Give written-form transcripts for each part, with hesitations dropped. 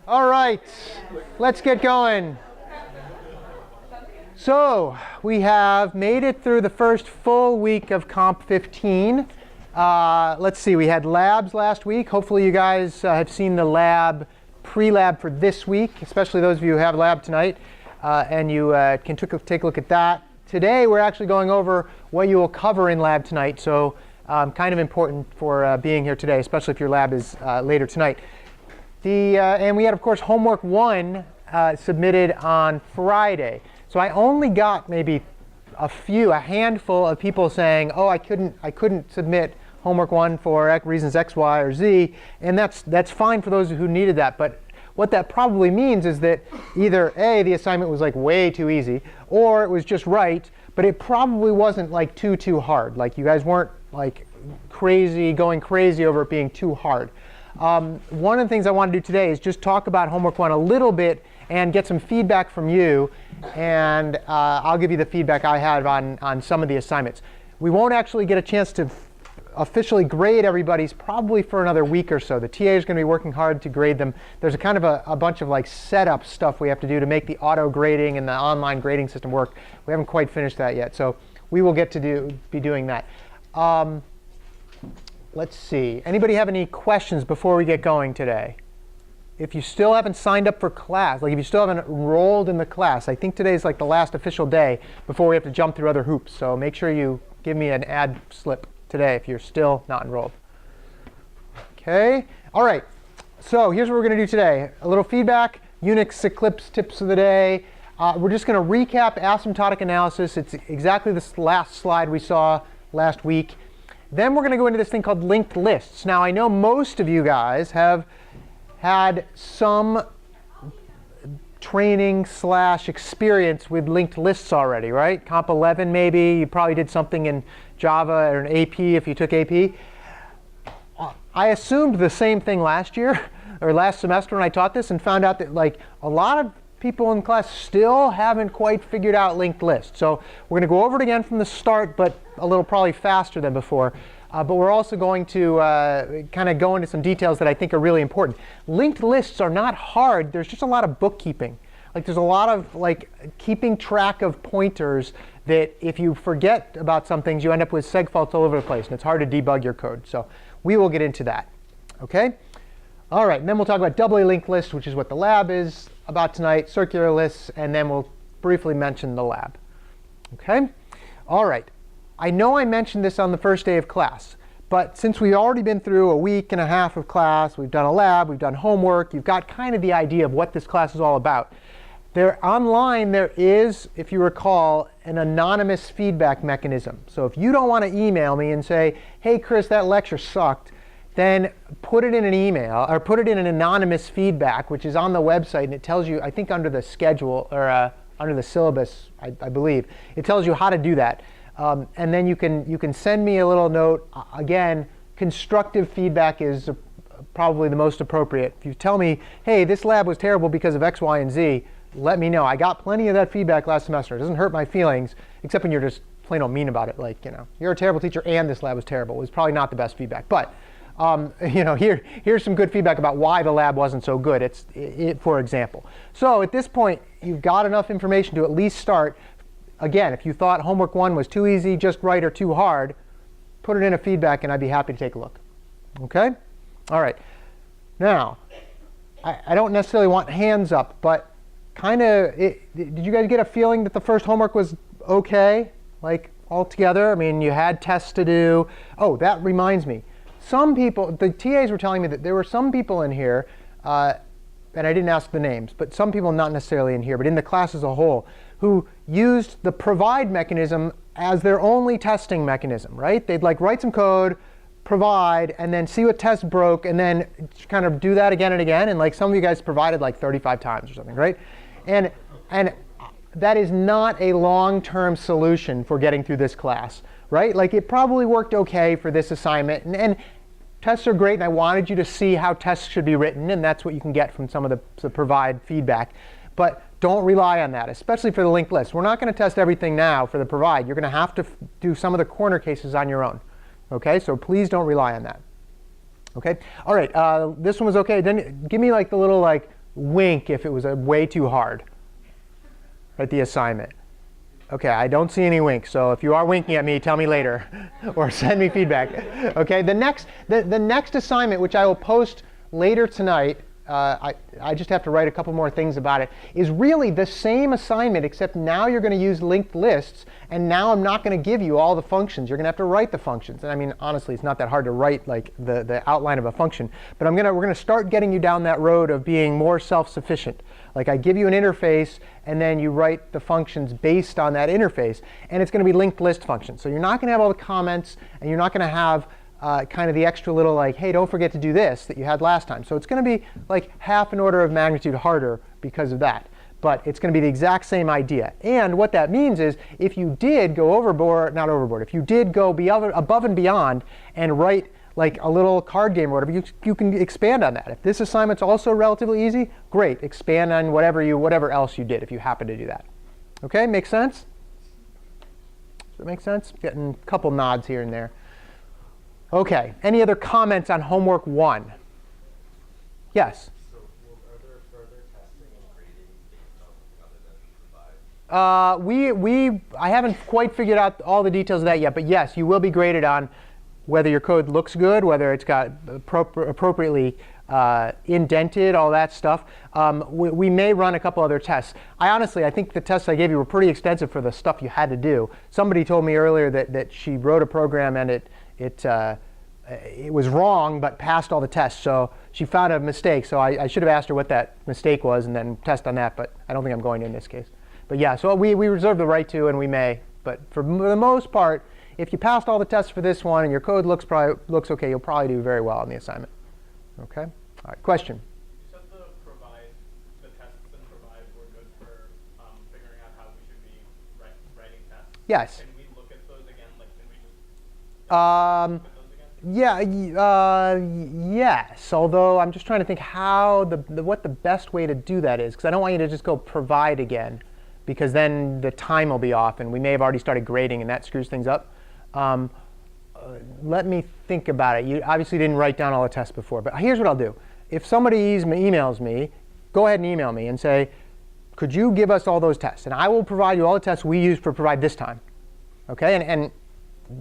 All right, let's get going. So we have made it through the first full week of Comp 15. Let's see, we had labs last week. Hopefully you guys have seen the lab, pre-lab for this week, especially those of you who have lab tonight, and you can take a look at that. Today we're actually going over what you will cover in lab tonight, so kind of important for being here today, especially if your lab is later tonight. And we had, of course, homework 1 submitted on Friday. So I only got maybe a handful of people saying, oh, I couldn't submit homework 1 for reasons X, Y, or Z. And that's fine for those who needed that. But what that probably means is that either A, the assignment was like way too easy, or it was just right, but it probably wasn't like too hard. Like you guys weren't like going crazy over it being too hard. One of the things I want to do today is just talk about homework 1 a little bit and get some feedback from you. And I'll give you the feedback I had on some of the assignments. We won't actually get a chance to officially grade everybody's probably for another week or so. The TA is going to be working hard to grade them. There's a kind of a bunch of like setup stuff we have to do to make the auto grading and the online grading system work. We haven't quite finished that yet. So we will get to be doing that. Let's see. Anybody have any questions before we get going today? If you still haven't signed up for class, like if you still haven't enrolled in the class, I think today is like the last official day before we have to jump through other hoops. So make sure you give me an ad slip today if you're still not enrolled. OK. All right. So here's what we're going to do today. A little feedback, Unix Eclipse tips of the day. We're just going to recap asymptotic analysis. It's exactly this last slide we saw last week. Then we're going to go into this thing called linked lists. Now, I know most of you guys have had some training / experience with linked lists already, right? Comp 11 maybe. You probably did something in Java or an AP if you took AP. I assumed the same thing last year or last semester when I taught this and found out that like a lot of people in class still haven't quite figured out linked lists. So we're going to go over it again from the start, but a little probably faster than before. But we're also going to kind of go into some details that I think are really important. Linked lists are not hard. There's just a lot of bookkeeping. Like there's a lot of like keeping track of pointers that if you forget about some things, you end up with seg faults all over the place, and it's hard to debug your code. So we will get into that. OK? All right, and then we'll talk about doubly linked lists, which is what the lab is about tonight, circular lists, and then we'll briefly mention the lab. OK? All right. I know I mentioned this on the first day of class, but since we've already been through a week and a half of class, we've done a lab, we've done homework, you've got kind of the idea of what this class is all about. Online, there is, if you recall, an anonymous feedback mechanism. So if you don't want to email me and say, hey, Chris, that lecture sucked, then put it in an email or put it in an anonymous feedback, which is on the website, and it tells you, I think under the schedule or under the syllabus, I believe, it tells you how to do that. And then you can send me a little note. Again, constructive feedback is probably the most appropriate. If you tell me, hey, this lab was terrible because of X, Y, and Z, let me know. I got plenty of that feedback last semester. It doesn't hurt my feelings, except when you're just plain old mean about it. Like, you're a terrible teacher and this lab was terrible. It was probably not the best feedback. But here's some good feedback about why the lab wasn't so good, for example. So at this point, you've got enough information to at least start. Again, if you thought homework 1 was too easy, just right, or too hard, put it in a feedback, and I'd be happy to take a look. OK? All right. Now, I don't necessarily want hands up, but kind of, did you guys get a feeling that the first homework was OK, like altogether? I mean, you had tests to do. Oh, that reminds me. Some people, the TAs were telling me that there were some people in here, and I didn't ask the names, but some people not necessarily in here, but in the class as a whole, who used the provide mechanism as their only testing mechanism, right? They'd like write some code, provide, and then see what test broke, and then kind of do that again and again. And like some of you guys provided like 35 times or something, right? And that is not a long-term solution for getting through this class, right? Like it probably worked OK for this assignment. And tests are great, and I wanted you to see how tests should be written, and that's what you can get from some of the provide feedback. But don't rely on that, especially for the linked list. We're not going to test everything now for the provide. You're going to have to do some of the corner cases on your own. OK, so please don't rely on that. OK, all right, this one was OK. Then give me like the little like wink if it was way too hard, right, the assignment. Okay, I don't see any winks, so if you are winking at me, tell me later or send me feedback. Okay, the next assignment, which I will post later tonight, I just have to write a couple more things about it, is really the same assignment, except now you're going to use linked lists, and now I'm not going to give you all the functions. You're going to have to write the functions. And I mean, honestly, it's not that hard to write like the outline of a function. But we're going to start getting you down that road of being more self-sufficient. Like I give you an interface, and then you write the functions based on that interface. And it's going to be linked list functions. So you're not going to have all the comments, and you're not going to have kind of the extra little like, hey, don't forget to do this that you had last time. So it's going to be like half an order of magnitude harder because of that. But it's going to be the exact same idea. And what that means is if you did go overboard, not overboard, if you did go above and beyond and write like a little card game or whatever, you can expand on that. If this assignment's also relatively easy, great. Expand on whatever else you did if you happen to do that. OK, makes sense? Does that make sense? Getting a couple nods here and there. OK, any other comments on homework 1? Yes? So are there further testing and grading based on other than provide? I haven't quite figured out all the details of that yet, but yes, you will be graded on whether your code looks good, whether it's got appropriately indented, all that stuff. We may run a couple other tests. I think the tests I gave you were pretty extensive for the stuff you had to do. Somebody told me earlier that she wrote a program and it was wrong but passed all the tests. So she found a mistake. So I should have asked her what that mistake was and then test on that. But I don't think I'm going to in this case. But yeah, so we reserve the right to, and we may. But for the most part, if you passed all the tests for this one and your code looks OK, you'll probably do very well on the assignment. OK? All right, question? You said the tests and provide were good for figuring out how we should be writing tests. Yes. Can we look at those again? Like, can we just Um, look at those again? Yes, although I'm just trying to think how what the best way to do that is, because I don't want you to just go provide again, because then the time will be off, and we may have already started grading, and that screws things up. Let me think about it. You obviously didn't write down all the tests before, but here's what I'll do. If somebody emails me, go ahead and email me and say, could you give us all those tests? And I will provide you all the tests we used for provide this time. OK, and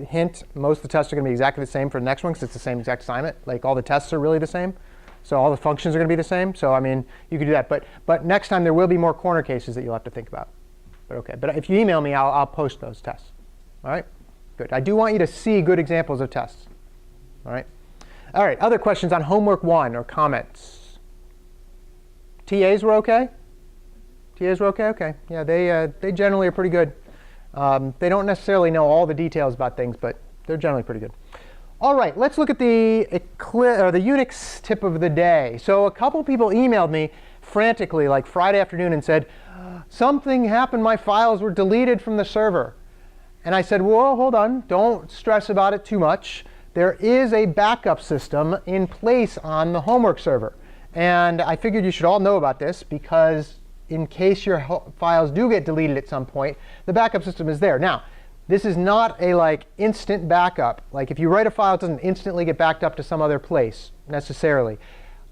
hint, most of the tests are going to be exactly the same for the next one because it's the same exact assignment. Like all the tests are really the same. So all the functions are going to be the same. So I mean, you could do that. But next time there will be more corner cases that you'll have to think about. But OK, but if you email me, I'll post those tests. All right, good. I do want you to see good examples of tests. All right. All right, other questions on homework 1 or comments? TAs were OK? TAs were OK? OK. Yeah, they generally are pretty good. They don't necessarily know all the details about things, but they're generally pretty good. All right, let's look at the Unix tip of the day. So a couple people emailed me frantically, like Friday afternoon, and said, something happened, my files were deleted from the server. And I said, whoa, hold on, don't stress about it too much. There is a backup system in place on the homework server. And I figured you should all know about this because in case your files do get deleted at some point, the backup system is there. Now, this is not a instant backup. Like if you write a file, it doesn't instantly get backed up to some other place necessarily.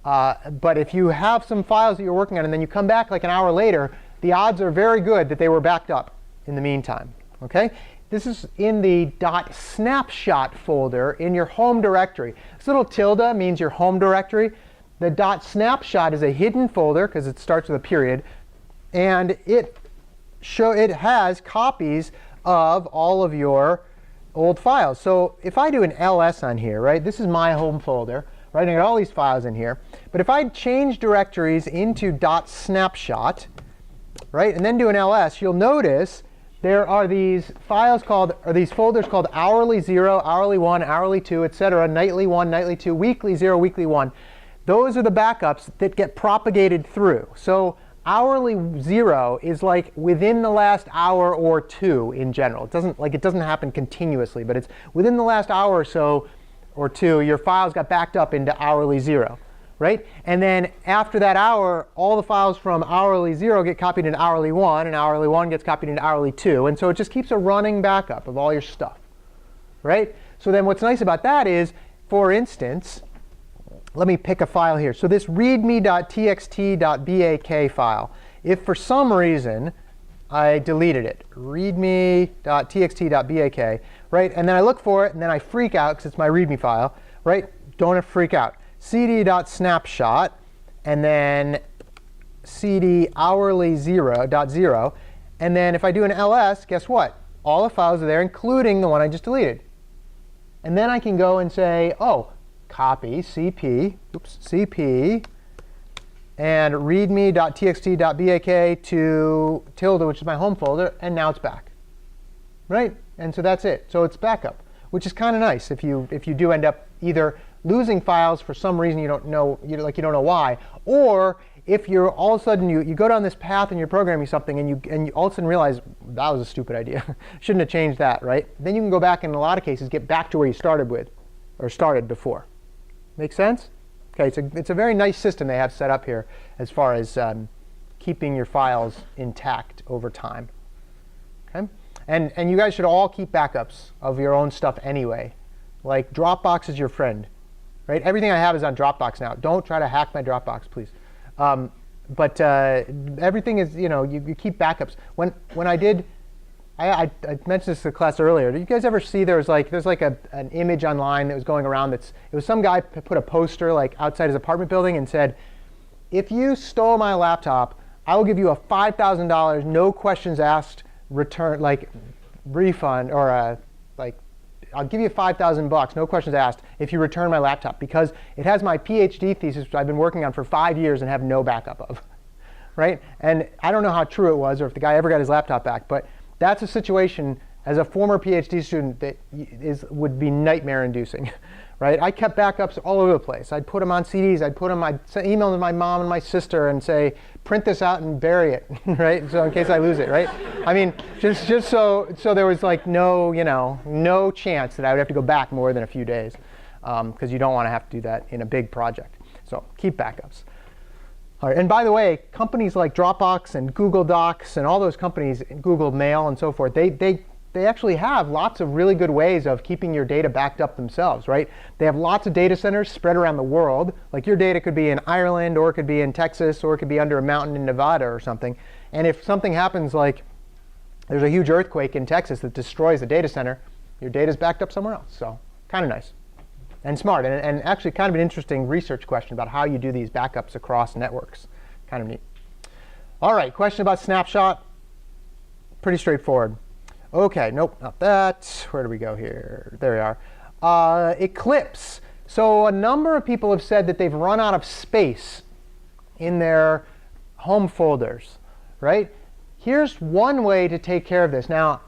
But if you have some files that you're working on and then you come back like an hour later, the odds are very good that they were backed up in the meantime. Okay? This is in the .snapshot folder in your home directory. This little tilde means your home directory. The .snapshot is a hidden folder because it starts with a period. And it has copies of all of your old files. So if I do an ls on here, right, this is my home folder, right, I got all these files in here. But if I change directories into .snapshot, right, and then do an ls, you'll notice there are these files called, or these folders called hourly 0, hourly 1, hourly 2, etc., nightly 1, nightly 2, weekly 0, weekly 1. Those are the backups that get propagated through. So hourly 0 is like within the last hour or two in general. It doesn't happen continuously, but it's within the last hour or so or two, your files got backed up into hourly 0. Right? And then after that hour, all the files from hourly 0 get copied into hourly 1, and hourly 1 gets copied into hourly 2. And so it just keeps a running backup of all your stuff. Right? So then what's nice about that is, for instance, let me pick a file here. So this readme.txt.bak file, if for some reason I deleted it, readme.txt.bak, right? And then I look for it, and then I freak out because it's my readme file, right? Don't have to freak out. cd.snapshot, and then cd hourly 0.0, and then if I do an ls, guess what? All the files are there, including the one I just deleted. And then I can go and say, oh, copy cp, cp, and readme.txt.bak to tilde, which is my home folder, and now it's back, right? And so that's it. So it's backup, which is kind of nice if you do end up either losing files for some reason you don't know, you don't know why, or if you're all of a sudden you go down this path and you're programming something and you all of a sudden realize that was a stupid idea, shouldn't have changed that, right? Then you can go back and in a lot of cases get back to where you started with, or started before. Make sense? Okay, it's a very nice system they have set up here as far as keeping your files intact over time. Okay, and you guys should all keep backups of your own stuff anyway. Like Dropbox is your friend, right? Everything I have is on Dropbox now. Don't try to hack my Dropbox, please. But everything is, you keep backups. When I did, I mentioned this to the class earlier. Did you guys ever see there's like an image online that was going around it was some guy put a poster like outside his apartment building and said, if you stole my laptop, I will give you a $5,000 no questions asked return, like refund, or I'll give you $5,000 no questions asked if you return my laptop, because it has my PhD thesis which I've been working on for 5 years and have no backup of, right? And I don't know how true it was or if the guy ever got his laptop back, but that's a situation as a former PhD student that would be nightmare inducing, right? I kept backups all over the place. I'd put them on CDs. I'd email to my mom and my sister and say, print this out and bury it, right? So in case I lose it, right? I mean, just so there was like no chance that I would have to go back more than a few days, because you don't want to have to do that in a big project. So keep backups. All right, and by the way, companies like Dropbox and Google Docs and all those companies, Google Mail and so forth, they actually have lots of really good ways of keeping your data backed up themselves, right? They have lots of data centers spread around the world. Like your data could be in Ireland, or it could be in Texas, or it could be under a mountain in Nevada or something. And if something happens, like there's a huge earthquake in Texas that destroys the data center, your data's backed up somewhere else. So kind of nice and smart, and actually kind of an interesting research question about how you do these backups across networks. Kind of neat. All right, question about snapshot. Pretty straightforward. OK, nope, not that. Where do we go here? There we are. Eclipse. So a number of people have said that they've run out of space in their home folders, right? Here's one way to take care of this. Now,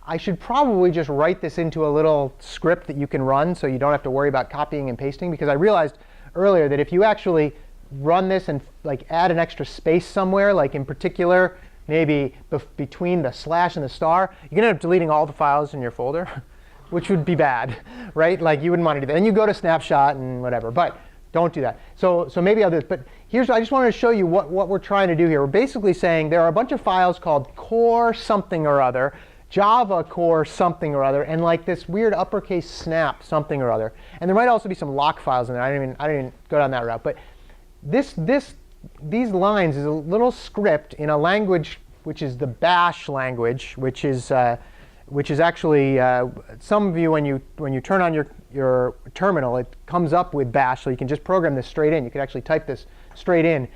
I should probably just write this into a little script that you can run so you don't have to worry about copying and pasting, because I realized earlier that if you actually run this and add an extra space somewhere, like in particular, maybe between the slash and the star, you're going to end up deleting all the files in your folder, which would be bad, right? Like you wouldn't want to do that. And you go to snapshot and whatever, but don't do that. So maybe I'll do this. But I just wanted to show you what we're trying to do here. We're basically saying there are a bunch of files called core something or other, Java core something or other, and like this weird uppercase snap something or other. And there might also be some lock files in there. I didn't even go down that route. But these lines is a little script in a language which is the bash language, which is actually some of you when you turn on your terminal, it comes up with bash, so you can just program this straight in. You can actually type this straight in.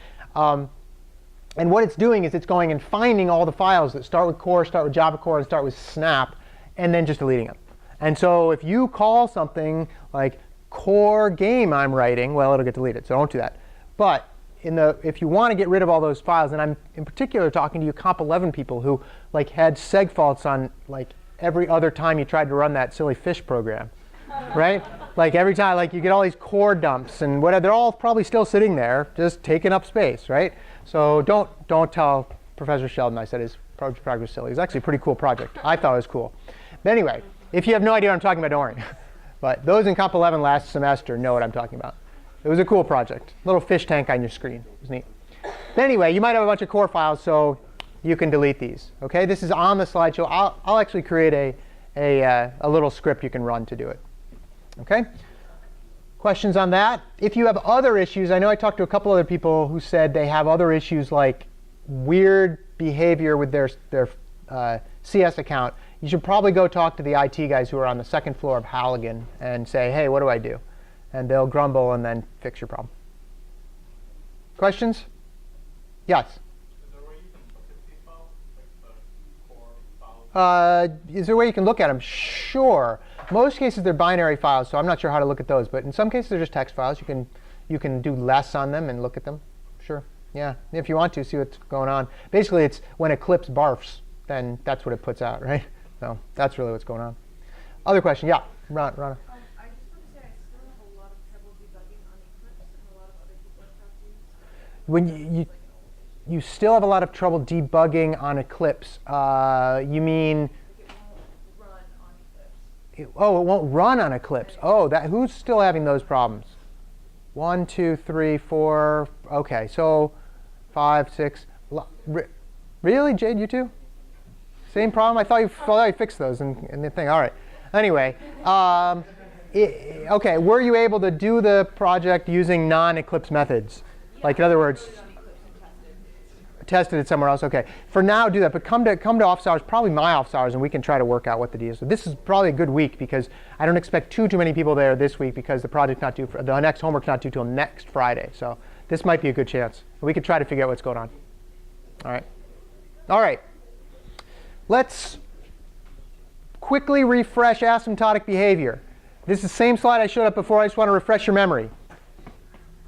And what it's doing is it's going and finding all the files that start with core, start with Java core, and start with snap, and then just deleting them. And so if you call something like core game I'm writing, well, it'll get deleted. So don't do that. But if you want to get rid of all those files, and I'm in particular talking to you comp11 people who had seg faults on every other time you tried to run that silly fish program, right? Like every time, you get all these core dumps and whatever, they're all probably still sitting there, just taking up space, right? So don't tell Professor Sheldon I said his project was silly. It's actually a pretty cool project. I thought it was cool. But anyway, if you have no idea what I'm talking about, don't worry. But those in Comp 11 last semester know what I'm talking about. It was a cool project. Little fish tank on your screen. It was neat. But anyway, you might have a bunch of core files, so you can delete these. Okay, this is on the slideshow. I'll actually create a little script you can run to do it. Okay. Questions on that? If you have other issues, I know I talked to a couple other people who said they have other issues like weird behavior with their CS account. You should probably go talk to the IT guys who are on the second floor of Halligan and say, hey, what do I do? And they'll grumble and then fix your problem. Questions? Yes? Is there a way you can look at these files, like the core files? Is there a way you can look at them? Sure. Most cases they're binary files, so I'm not sure how to look at those. But in some cases they're just text files. You can do less on them and look at them. Sure. Yeah. If you want to see what's going on. Basically, it's when Eclipse barfs, then that's what it puts out, right? So that's really what's going on. Other question? Yeah, Rana. I just want to say I still have a lot of trouble debugging on Eclipse, and a lot of other people are talking. When you still have a lot of trouble debugging on Eclipse, you mean? Like it won't run on Eclipse. Oh, it won't run on Eclipse. Oh, who's still having those problems? 1, 2, 3, 4. OK, so 5, 6. Really, Jade, you too? Same problem? I thought you fixed those in the thing. All right. Anyway, OK, were you able to do the project using non-Eclipse methods? Like, in other words, tested it somewhere else. OK. For now, do that. But come to office hours, probably my office hours, and we can try to work out what the deal is. So this is probably a good week because I don't expect too many people there this week because the project's not due. The next homework's not due till next Friday. So this might be a good chance. We could try to figure out what's going on. All right. All right. Let's quickly refresh asymptotic behavior. This is the same slide I showed up before. I just want to refresh your memory.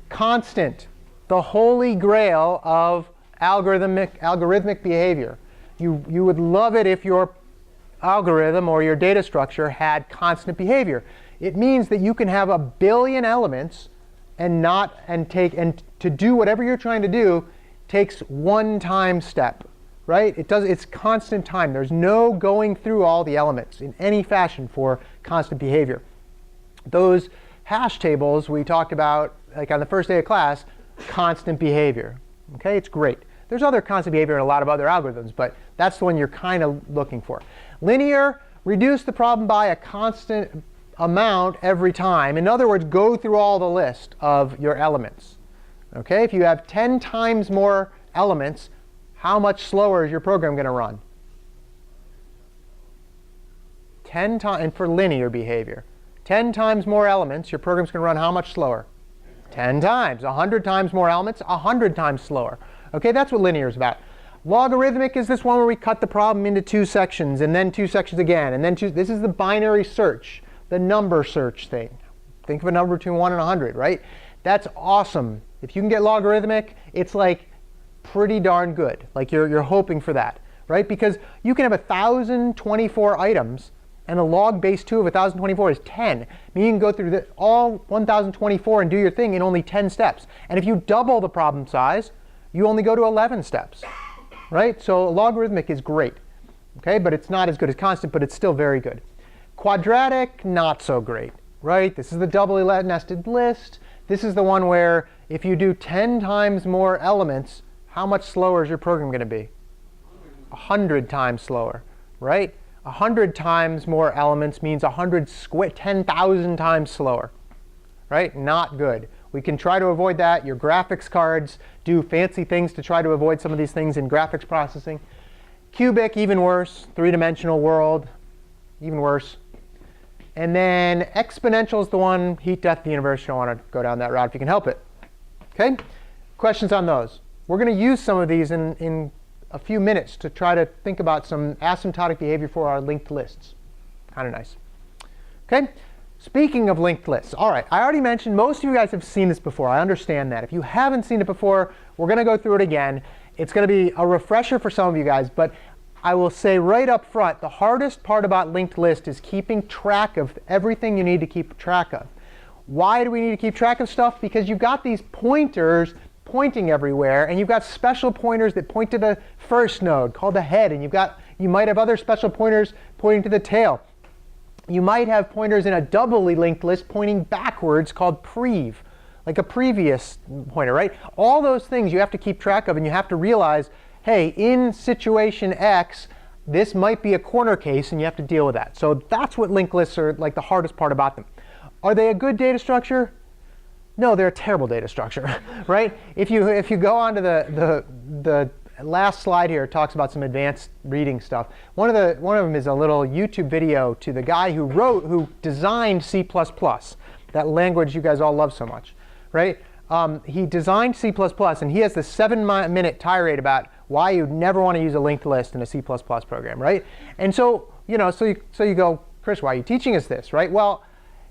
Constant, the holy grail of algorithmic behavior. You would love it if your algorithm or your data structure had constant behavior. It means that you can have a billion elements and to do whatever you're trying to do takes one time step. Right? It's constant time. There's no going through all the elements in any fashion for constant behavior. Those hash tables we talked about, like on the first day of class, constant behavior. Okay, it's great. There's other constant behavior in a lot of other algorithms, but that's the one you're kind of looking for. Linear, reduce the problem by a constant amount every time. In other words, go through all the list of your elements. Okay, if you have 10 times more elements, how much slower is your program going to run? 10 times, and for linear behavior. 10 times more elements, your program's going to run how much slower? 10 times. 100 times more elements, 100 times slower. OK, that's what linear is about. Logarithmic is this one where we cut the problem into 2 sections, and then 2 sections again, and then 2. This is the binary search, the number search thing. Think of a number between 1 and 100, right? That's awesome. If you can get logarithmic, it's like pretty darn good. Like you're hoping for that, right? Because you can have 1,024 items, and the log base 2 of 1,024 is 10. I mean, you can go through all 1,024 and do your thing in only 10 steps. And if you double the problem size, you only go to 11 steps, right? So logarithmic is great, okay? But it's not as good as constant, but it's still very good. Quadratic, not so great, right? This is the doubly nested list. This is the one where if you do 10 times more elements, how much slower is your program going to be? 100 times slower, right? 100 times more elements means 10,000 times slower, right? Not good. We can try to avoid that. Your graphics cards do fancy things to try to avoid some of these things in graphics processing. Cubic, even worse. 3-dimensional world, even worse. And then exponential is the one, heat death of the universe. You don't want to go down that route if you can help it. OK? Questions on those? We're going to use some of these in a few minutes to try to think about some asymptotic behavior for our linked lists. Kind of nice. OK? Speaking of linked lists, all right, I already mentioned most of you guys have seen this before. I understand that. If you haven't seen it before, we're going to go through it again. It's going to be a refresher for some of you guys, but I will say right up front, the hardest part about linked list is keeping track of everything you need to keep track of. Why do we need to keep track of stuff? Because you've got these pointers pointing everywhere, and you've got special pointers that point to the first node called the head, and you might have other special pointers pointing to the tail. You might have pointers in a doubly linked list pointing backwards called prev, like a previous pointer, right? All those things you have to keep track of, and you have to realize, hey, in situation X, this might be a corner case, and you have to deal with that. So that's what linked lists are like the hardest part about them. Are they a good data structure? No, they're a terrible data structure, right? If you go on to the last slide here, it talks about some advanced reading stuff. One of them is a little YouTube video to the guy who designed C++, that language you guys all love so much, right? He designed C++, and he has this 7-minute tirade about why you'd never want to use a linked list in a C++ program, right? And so you go, Chris, why are you teaching us this, right? Well,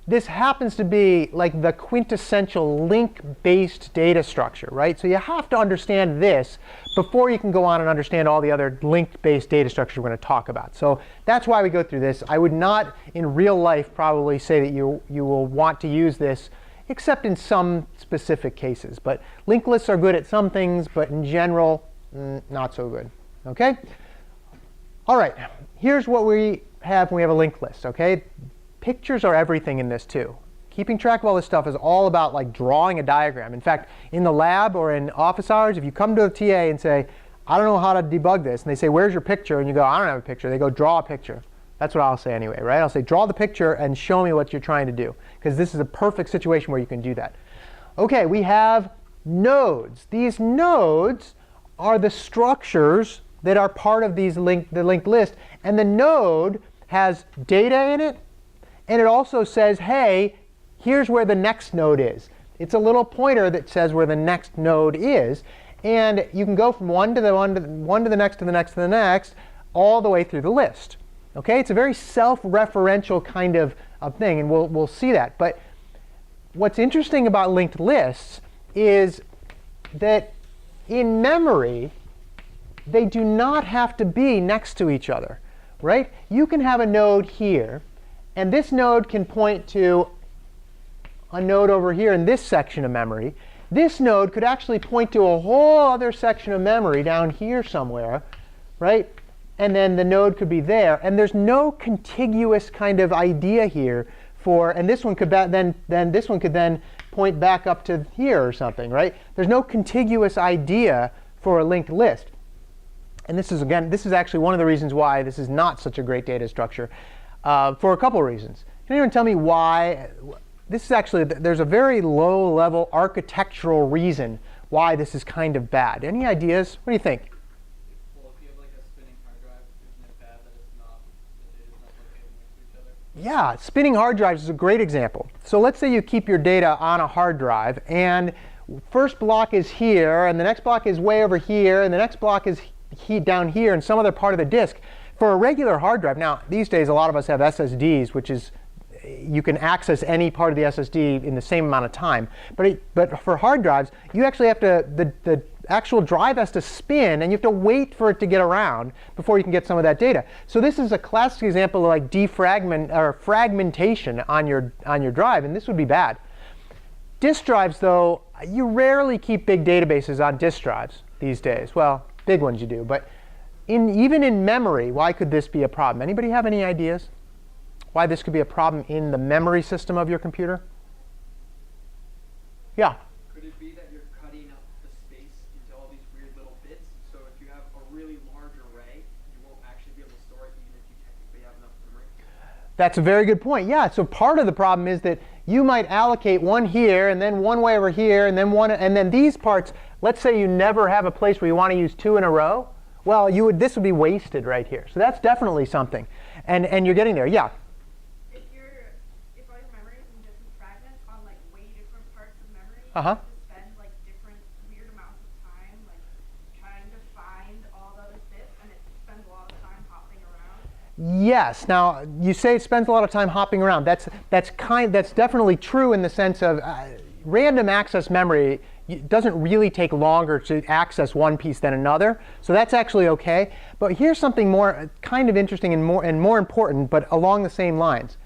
this happens to be like the quintessential link-based data structure, right? So you have to understand this before you can go on and understand all the other link-based data structures we're going to talk about. So that's why we go through this. I would not, in real life, probably say that you will want to use this, except in some specific cases. But linked lists are good at some things, but in general, not so good. OK? All right. Here's what we have when we have a linked list. OK? Pictures are everything in this too. Keeping track of all this stuff is all about like drawing a diagram. In fact, in the lab or in office hours, if you come to a TA and say, I don't know how to debug this, and they say, where's your picture? And you go, I don't have a picture. They go, draw a picture. That's what I'll say anyway, right? I'll say, draw the picture and show me what you're trying to do, because this is a perfect situation where you can do that. OK, we have nodes. These nodes are the structures that are part of the linked list. And the node has data in it. And it also says, hey, here's where the next node is. It's a little pointer that says where the next node is. And you can go from one to the next to the next to the next, all the way through the list. OK? It's a very self-referential kind of thing, and we'll see that. But what's interesting about linked lists is that in memory, they do not have to be next to each other, right? You can have a node here. And this node can point to a node over here in this section of memory. This node could actually point to a whole other section of memory down here somewhere, right? And then the node could be there. And there's no contiguous kind of idea here for, and this one could then this one could then point back up to here or something, right? There's no contiguous idea for a linked list. And this is actually one of the reasons why this is not such a great data structure. For a couple of reasons. Can anyone tell me why? This is actually, there's a very low-level architectural reason why this is kind of bad. Any ideas? What do you think? Well, if you have like a spinning hard drive, isn't it bad that the data's not located next to each other? Yeah, spinning hard drives is a great example. So let's say you keep your data on a hard drive, and first block is here, and the next block is way over here, and the next block is down here in some other part of the disk. For a regular hard drive, now these days a lot of us have SSDs, which is you can access any part of the SSD in the same amount of time. But for hard drives, you actually have to, the actual drive has to spin, and you have to wait for it to get around before you can get some of that data. So this is a classic example of like defragment or fragmentation on your drive, and this would be bad. Disk drives, though, you rarely keep big databases on disk drives these days. Well, big ones you do, but even in memory, why could this be a problem? Anybody have any ideas why this could be a problem in the memory system of your computer? Yeah? Could it be that you're cutting up the space into all these weird little bits? So if you have a really large array, you won't actually be able to store it even if you technically have enough memory? That's a very good point. Yeah, so part of the problem is that you might allocate one here, and then one way over here, and then one, and then these parts, let's say you never have a place where you want to use 2 in a row. Well, this would be wasted right here. So that's definitely something. And you're getting there. Yeah? If all your memory is in different fragments on like way different parts of memory, Uh-huh. you have to spend like different weird amounts of time like trying to find all the other bits, and it spends a lot of time hopping around. Yes. Now, you say it spends a lot of time hopping around. That's definitely true in the sense of random access memory. It doesn't really take longer to access one piece than another. So that's actually OK. But here's something more kind of interesting and more important, but along the same lines.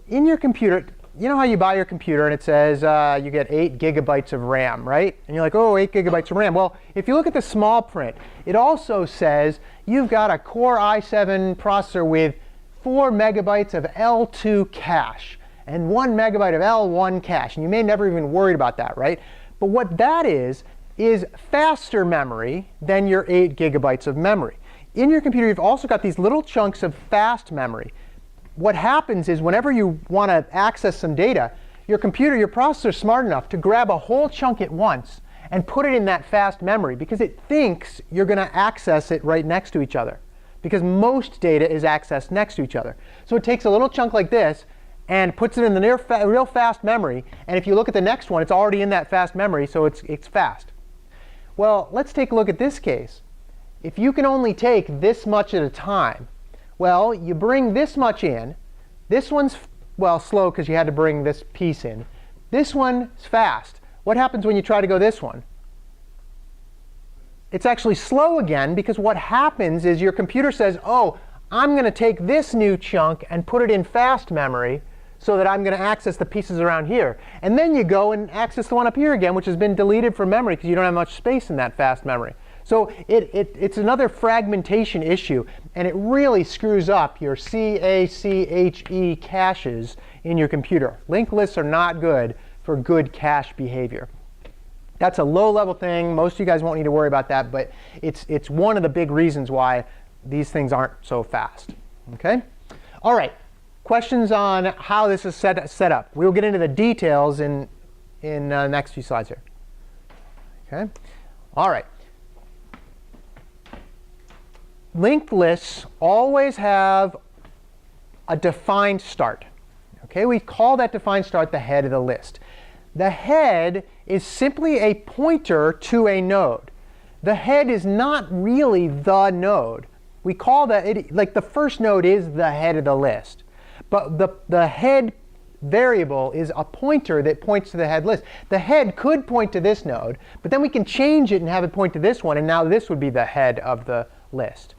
In your computer, you know how you buy your computer and it says you get 8 gigabytes of RAM, right? And you're like, oh, 8 gigabytes of RAM. Well, if you look at the small print, it also says you've got a Core i7 processor with 4 megabytes of L2 cache and 1 megabyte of L1 cache. And you may never even worried about that, right? But what that is faster memory than your 8 gigabytes of memory. In your computer, you've also got these little chunks of fast memory. What happens is whenever you want to access some data, your computer, your processor is smart enough to grab a whole chunk at once and put it in that fast memory because it thinks you're going to access it right next to each other, because most data is accessed next to each other. So it takes a little chunk like this and puts it in the real fast memory. And if you look at the next one, it's already in that fast memory, so it's fast. Well, let's take a look at this case. If you can only take this much at a time, well, you bring this much in. This one's, well, slow because you had to bring this piece in. This one's fast. What happens when you try to go this one? It's actually slow again, because what happens is your computer says, oh, I'm going to take this new chunk and put it in fast memory so that I'm going to access the pieces around here. And then you go and access the one up here again, which has been deleted from memory because you don't have much space in that fast memory. So it's another fragmentation issue, and it really screws up your CACHE caches in your computer. Linked lists are not good for good cache behavior. That's a low-level thing. Most of you guys won't need to worry about that, but it's one of the big reasons why these things aren't so fast. Okay? All right. Questions on how this is set up? We'll get into the details in the next few slides here. Okay? All right. Linked lists always have a defined start. Okay? We call that defined start the head of the list. The head is simply a pointer to a node. The head is not really the node. We call that, like the first node is the head of the list. But the head variable is a pointer that points to the head list. The head could point to this node, but then we can change it and have it point to this one, and now this would be the head of the list.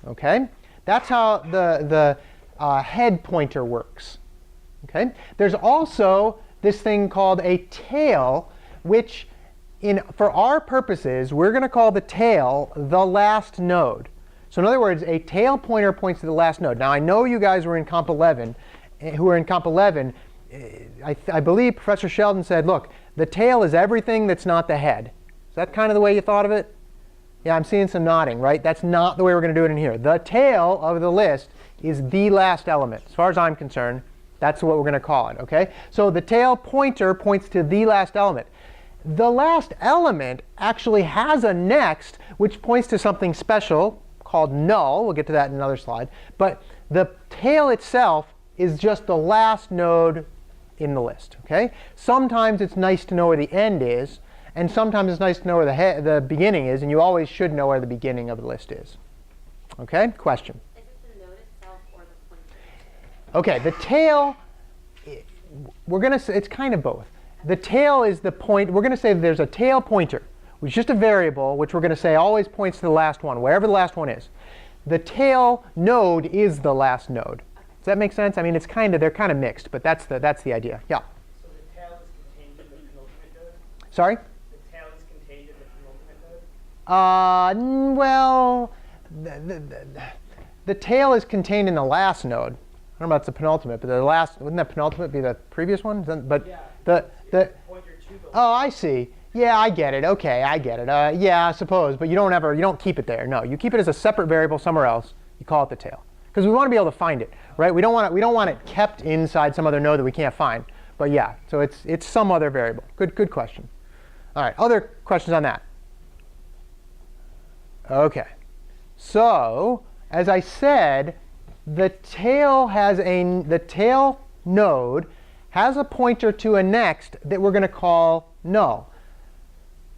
Okay? That's how the head pointer works. Okay? There's also this thing called a tail, which for our purposes, we're going to call the tail the last node. So in other words, a tail pointer points to the last node. Now I know you guys were in Comp 11, who are in Comp 11. I believe Professor Sheldon said, look, the tail is everything that's not the head. Is that kind of the way you thought of it? Yeah, I'm seeing some nodding, right? That's not the way we're going to do it in here. The tail of the list is the last element. As far as I'm concerned, that's what we're going to call it, okay? So the tail pointer points to the last element. The last element actually has a next, which points to something special called null. We'll get to that in another slide. But the tail itself is just the last node in the list, okay? Sometimes it's nice to know where the end is, and sometimes it's nice to know where the beginning is, and you always should know where the beginning of the list is. Okay? Question? Is it the node itself or the pointer? Okay, the tail, we're going to say it's kind of both. The tail is the point. We're going to say there's a tail pointer, which is just a variable, which we're going to say always points to the last one, wherever the last one is. The tail node is the last node. Does that make sense? I mean, they're kind of mixed, but that's the idea. Yeah. So the tail is contained in the penultimate node? Sorry? The tail is contained in the penultimate node? Well, the tail is contained in the last node. I don't know about the penultimate, but the last, wouldn't that penultimate be the previous one? But Yeah. the Pointer to the oh, I see. Yeah, I get it. Okay, I get it. Yeah, I suppose, but you don't keep it there. No, you keep it as a separate variable somewhere else. You call it the tail, because we want to be able to find it, right? We don't want it kept inside some other node that we can't find. But yeah, so it's some other variable. Good question. All right, other questions on that? Okay, so as I said, the tail node has a pointer to a next that we're going to call null.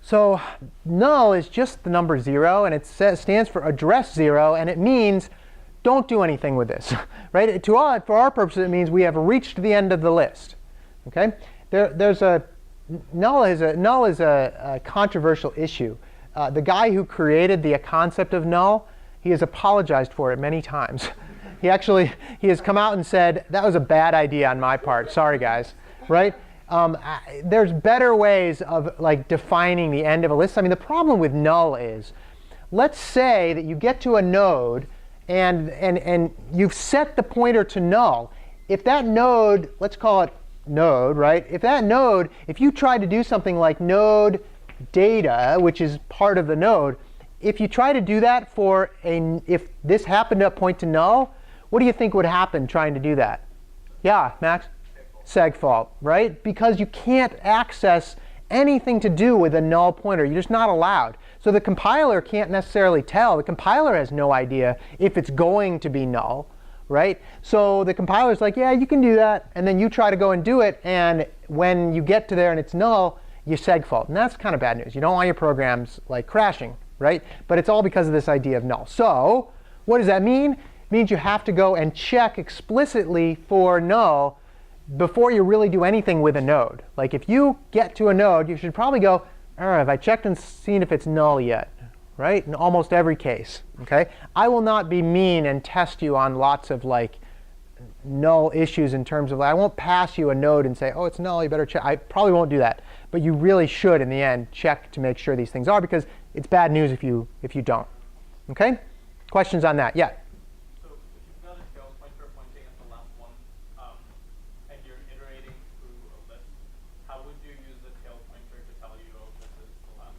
So null is just the number 0, and it stands for address 0, and it means don't do anything with this, right? For our purposes, it means we have reached the end of the list. Okay? Null is a controversial issue. The guy who created the concept of null, he has apologized for it many times. He has come out and said, that was a bad idea on my part. Sorry, guys. Right? There's better ways of defining the end of a list. I mean, the problem with null is, let's say that you get to a node and you've set the pointer to null. If that node, let's call it node, right? If you try to do something like node data, which is part of the node, if you try to do that if this happened to point to null, what do you think would happen trying to do that? Yeah, Max? segfault, right? Because you can't access anything to do with a null pointer. You're just not allowed. So the compiler can't necessarily tell. The compiler has no idea if it's going to be null, right? So the compiler's like, yeah, you can do that. And then you try to go and do it. And when you get to there and it's null, you segfault. And that's kind of bad news. You don't want your programs like crashing, right? But it's all because of this idea of null. So what does that mean? It means you have to go and check explicitly for null before you really do anything with a node. Like if you get to a node, you should probably go, all right, have I checked and seen if it's null yet? Right? In almost every case. Okay? I will not be mean and test you on lots of like null issues in terms of, I won't pass you a node and say, oh, it's null, you better check. I probably won't do that. But you really should, in the end, check to make sure these things are, because it's bad news if you don't. Okay? Questions on that? Yeah? So if you've got a tail pointer pointing at the last one, and you're iterating through a list, how would you use the tail pointer to tell you, oh, this is the last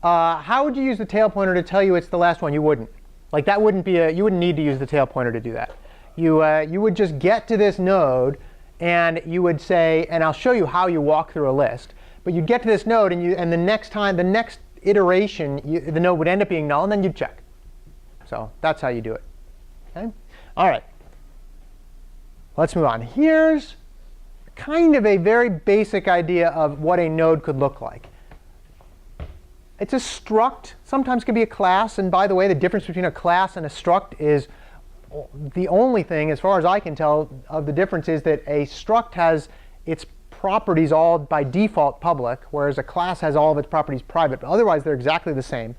one? How would you use the tail pointer to tell you it's the last one? You wouldn't. Like that wouldn't be you wouldn't need to use the tail pointer to do that. You would just get to this node, and you would say, and I'll show you how you walk through a list. But you'd get to this node, and the next iteration, the node would end up being null, and then you'd check. So that's how you do it. Okay? All right. Let's move on. Here's kind of a very basic idea of what a node could look like. It's a struct. Sometimes it can be a class. And by the way, the difference between a class and a struct is the only thing, as far as I can tell, of the difference is that a struct has its properties all by default public, whereas a class has all of its properties private. But otherwise, they're exactly the same.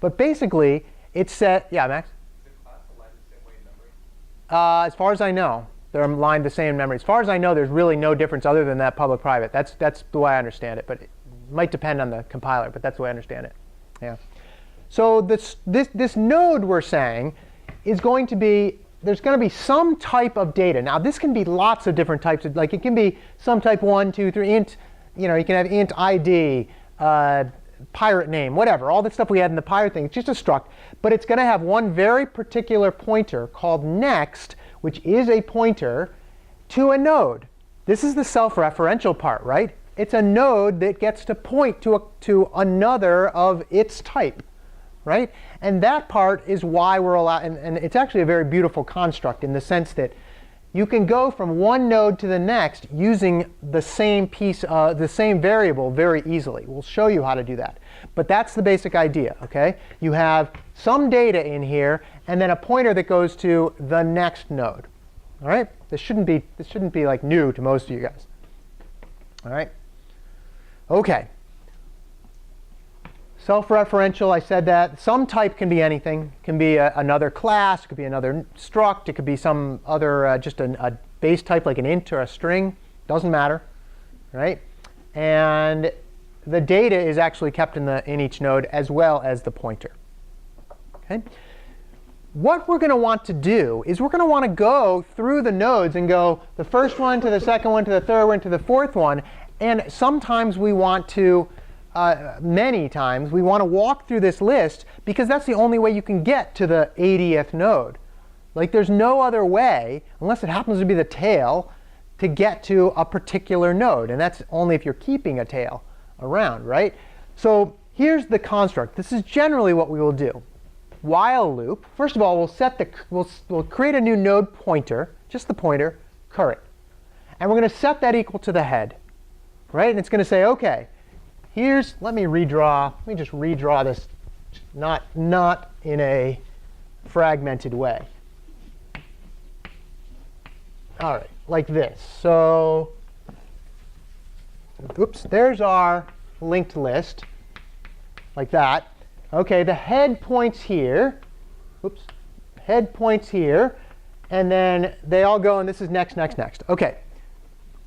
But basically, it's set. Yeah, Max? Is the class aligned the same way in memory? As far as I know, they're aligned the same in memory. As far as I know, there's really no difference other than that public-private. That's the way I understand it. But it might depend on the compiler, but that's the way I understand it. Yeah. So this node we're saying is going to be, there's going to be some type of data. Now this can be lots of different types of, like it can be some type 1, 2, 3, int, you can have int ID, pirate name, whatever, all the stuff we had in the pirate thing. It's just a struct. But it's going to have one very particular pointer called next, which is a pointer to a node. This is the self-referential part, right? It's a node that gets to point to another of its type, right? And that part is why we're allowed, and it's actually a very beautiful construct in the sense that you can go from one node to the next using the same the same variable very easily. We'll show you how to do that. But that's the basic idea, okay? You have some data in here, and then a pointer that goes to the next node. All right? This shouldn't be like new to most of you guys. All right? Okay. Self-referential, I said that. Some type can be anything. It can be another class. It could be another struct. It could be some other, just a base type like an int or a string. Doesn't matter, right? And the data is actually kept in each node as well as the pointer. Okay. What we're going to want to do is we're going to want to go through the nodes and go the first one to the second one to the third one to the fourth one. And sometimes we want to, many times, we want to walk through this list because that's the only way you can get to the 80th node. Like there's no other way, unless it happens to be the tail, to get to a particular node. And that's only if you're keeping a tail around, right? So here's the construct. This is generally what we will do. While loop. First of all, we'll create a new node pointer, just the pointer, current. And we're going to set that equal to the head. Right? And it's going to say, OK, let me just redraw this, not in a fragmented way. All right, like this. So, oops, there's our linked list, like that. OK, the head points here. Oops, head points here. And then they all go, and this is next, next, next. OK.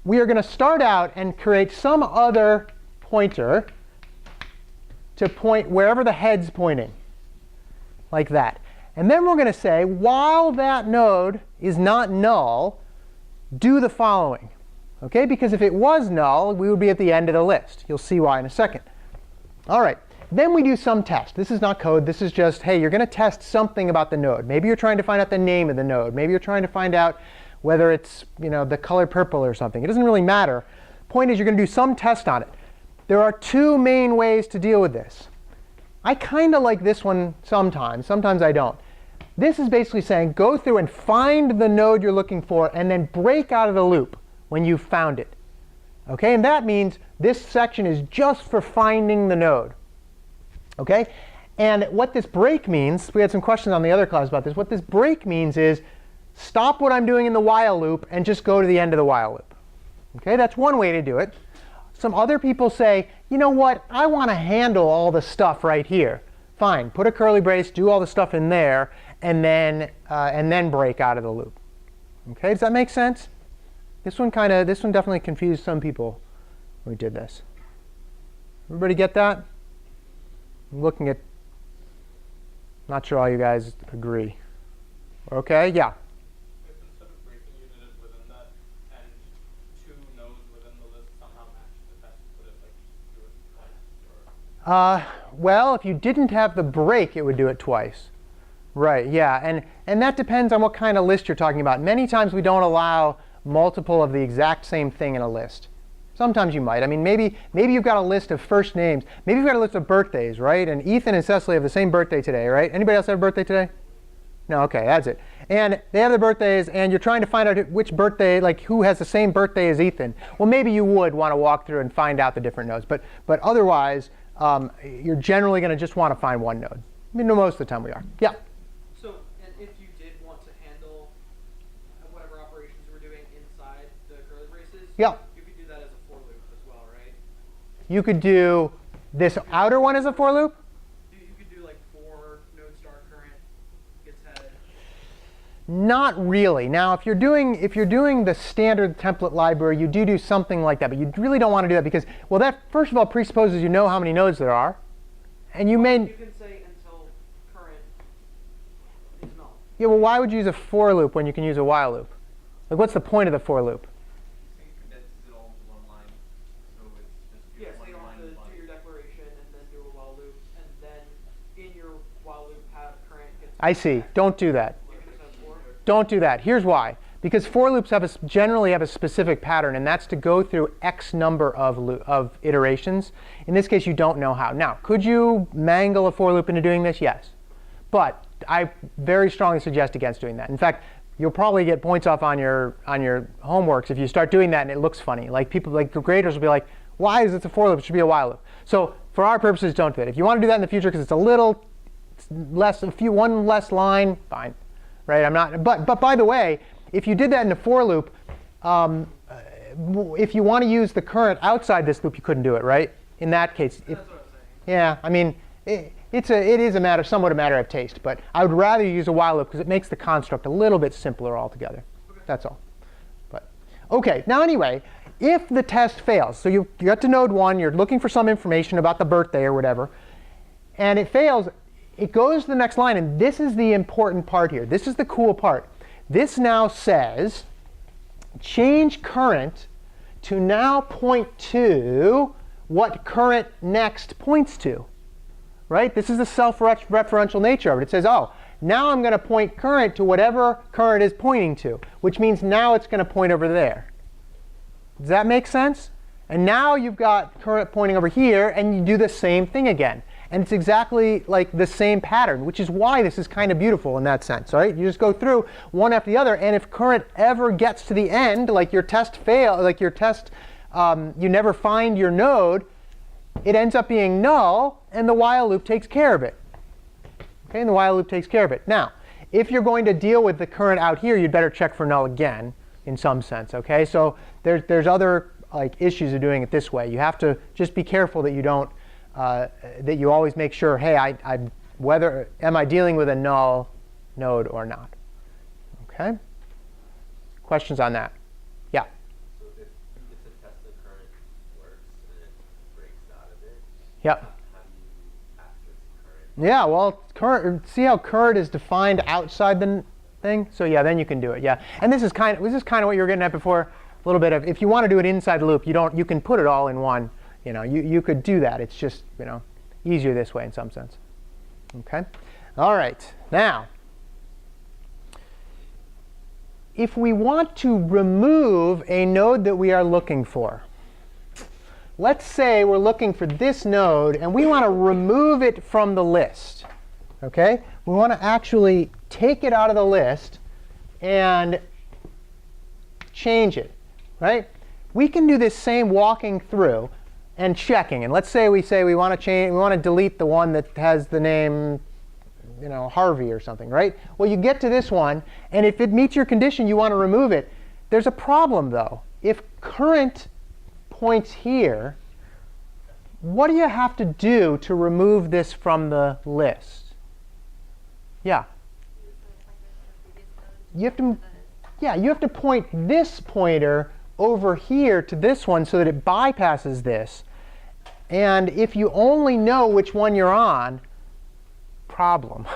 We are going to start out and create some other pointer to point wherever the head's pointing, like that. And then we're going to say, while that node is not null, do the following. Okay? Because if it was null, we would be at the end of the list. You'll see why in a second. All right. Then we do some test. This is not code. This is just, hey, you're going to test something about the node. Maybe you're trying to find out the name of the node. Maybe you're trying to find out whether it's the color purple or something. It doesn't really matter. Point is, you're going to do some test on it. There are two main ways to deal with this. I kind of like this one sometimes. Sometimes I don't. This is basically saying go through and find the node you're looking for and then break out of the loop when you've found it. Okay, and that means this section is just for finding the node. Okay, and what this break means, we had some questions on the other class about this. What this break means is stop what I'm doing in the while loop and just go to the end of the while loop. Okay, that's one way to do it. Some other people say, you know what, I want to handle all the stuff right here. Fine, put a curly brace, do all the stuff in there, and then break out of the loop. Okay, does that make sense? This one definitely confused some people when we did this. Everybody get that? I'm looking at, not sure all you guys agree. Okay, yeah. If instead of breaking, you did it within that, and two nodes within the list somehow match the test, would it do it twice? Or? Well, if you didn't have the break, it would do it twice. Right, yeah, and that depends on what kind of list you're talking about. Many times we don't allow multiple of the exact same thing in a list. Sometimes you might. I mean, maybe you've got a list of first names. Maybe you've got a list of birthdays, right? And Ethan and Cecily have the same birthday today, right? Anybody else have a birthday today? No, okay, that's it. And they have their birthdays, and you're trying to find out which birthday, like who has the same birthday as Ethan. Well, maybe you would want to walk through and find out the different nodes. But otherwise, you're generally going to just want to find one node. I mean, most of the time we are. Yeah? So, and if you did want to handle whatever operations you were doing inside the curly braces, Yeah. you could do that as a for loop as well, right? You could do this outer one as a for loop? You could do like for node star current gets headed. Not really. Now, if you're doing the standard template library, you do something like that, but you really don't want to do that because, well, that first of all presupposes you know how many nodes there are, and you may. You can say until current is null. Yeah, well, why would you use a for loop when you can use a while loop? Like, what's the point of the for loop? So you condenses it all into one line. So it's just Yeah, so one you don't have line to do your declaration and then do a while loop, and then in your while loop have current gets. I see. Don't do that. You just have for. Don't do that. Here's why. Because for loops generally have a specific pattern, and that's to go through X number of iterations. In this case, you don't know how. Now, could you mangle a for loop into doing this? Yes. But I very strongly suggest against doing that. In fact, you'll probably get points off on your homeworks if you start doing that and it looks funny. Like people, like the graders will be like, why is it a for loop? It should be a while loop. So for our purposes, don't do it. If you want to do that in the future because it's a little less, one less line, fine. Right? I'm not. But by the way, if you did that in a for loop, if you want to use the current outside this loop, you couldn't do it, right? In that case, That's what I'm saying. yeah. I mean, it is somewhat a matter of taste. But I would rather use a while loop because it makes the construct a little bit simpler altogether. Okay. That's all. But okay. Now anyway, if the test fails, so you got to node 1, you're looking for some information about the birthday or whatever, and it fails. It goes to the next line, and this is the important part here. This is the cool part. This now says, change current to now point to what current next points to. Right? This is the self-referential nature of it. It says, oh, now I'm going to point current to whatever current is pointing to, which means now it's going to point over there. Does that make sense? And now you've got current pointing over here, and you do the same thing again. And it's exactly like the same pattern, which is why this is kind of beautiful in that sense. Right? You just go through one after the other, and if current ever gets to the end, like your test you never find your node, it ends up being null, and the while loop takes care of it. Okay, and the while loop takes care of it. Now, if you're going to deal with the current out here, you'd better check for null again, in some sense. Okay, so there's other issues of doing it this way. You have to just be careful that you don't. That you always make sure, hey, am I dealing with a null node or not? Okay. Questions on that? Yeah. So if a test the current works and it breaks out of it, Yeah. how do you access current? Yeah. Well, current. See how current is defined outside the thing? So yeah, then you can do it. Yeah. And this is kind of what you were getting at before. A little bit of if you want to do it inside the loop, you can put it all in one. You could do that. It's just, easier this way in some sense. Okay? All right. Now, if we want to remove a node that we are looking for, let's say we're looking for this node and we want to remove it from the list. Okay? We want to actually take it out of the list and change it, right? We can do this same walking through and checking. And let's say we want to delete the one that has the name, Harvey or something, right? Well, you get to this one, and if it meets your condition, you want to remove it. There's a problem, though. If current points here, what do you have to do to remove this from the list? Yeah. You have to point this pointer over here to this one so that it bypasses this. And if you only know which one you're on, problem,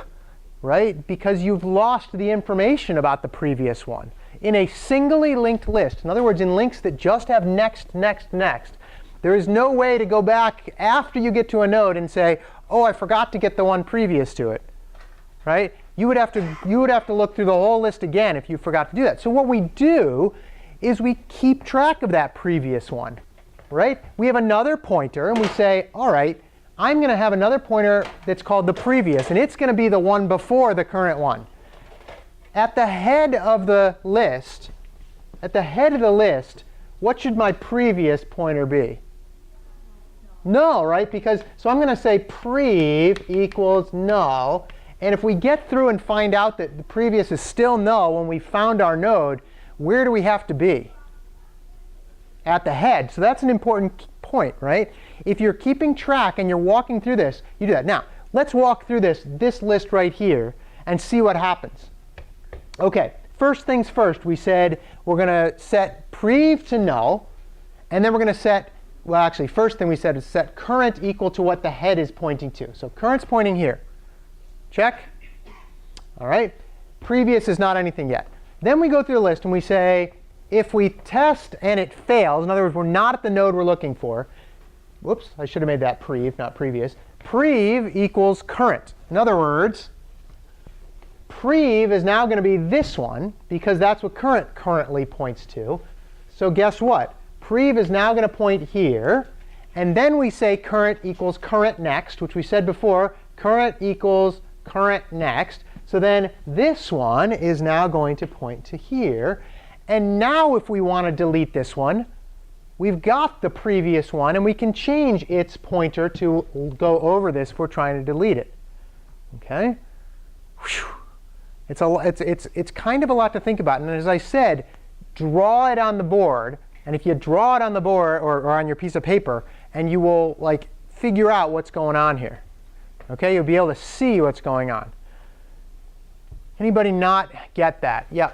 right? Because you've lost the information about the previous one. In a singly linked list, in other words, in links that just have next, next, next, there is no way to go back after you get to a node and say, oh, I forgot to get the one previous to it, right? You would have to look through the whole list again if you forgot to do that. So what we do is we keep track of that previous one, right? We have another pointer, and we say, all right, I'm going to have another pointer that's called the previous, and it's going to be the one before the current one. At the head of the list, what should my previous pointer be? Null, right? So I'm going to say prev equals null. And if we get through and find out that the previous is still null when we found our node, where do we have to be? At the head. So that's an important point, right? If you're keeping track and you're walking through this, you do that. Now, let's walk through this list right here and see what happens. OK, first things first, we said we're going to set prev to null. And then we're going to set, well, actually, first thing we said is set current equal to what the head is pointing to. So current's pointing here. Check. All right. Previous is not anything yet. Then we go through the list and we say, if we test and it fails, in other words, we're not at the node we're looking for. Whoops, I should have made that prev, not previous. Prev equals current. In other words, prev is now going to be this one, because that's what current currently points to. So guess what? Prev is now going to point here. And then we say current equals current next, which we said before. Current equals current next. So then this one is now going to point to here. And now if we want to delete this one, we've got the previous one, and we can change its pointer to go over this if we're trying to delete it. OK? It's kind of a lot to think about. And as I said, draw it on the board. And if you draw it on the board or on your piece of paper, and you will figure out what's going on here. OK? You'll be able to see what's going on. Anybody not get that? Yeah.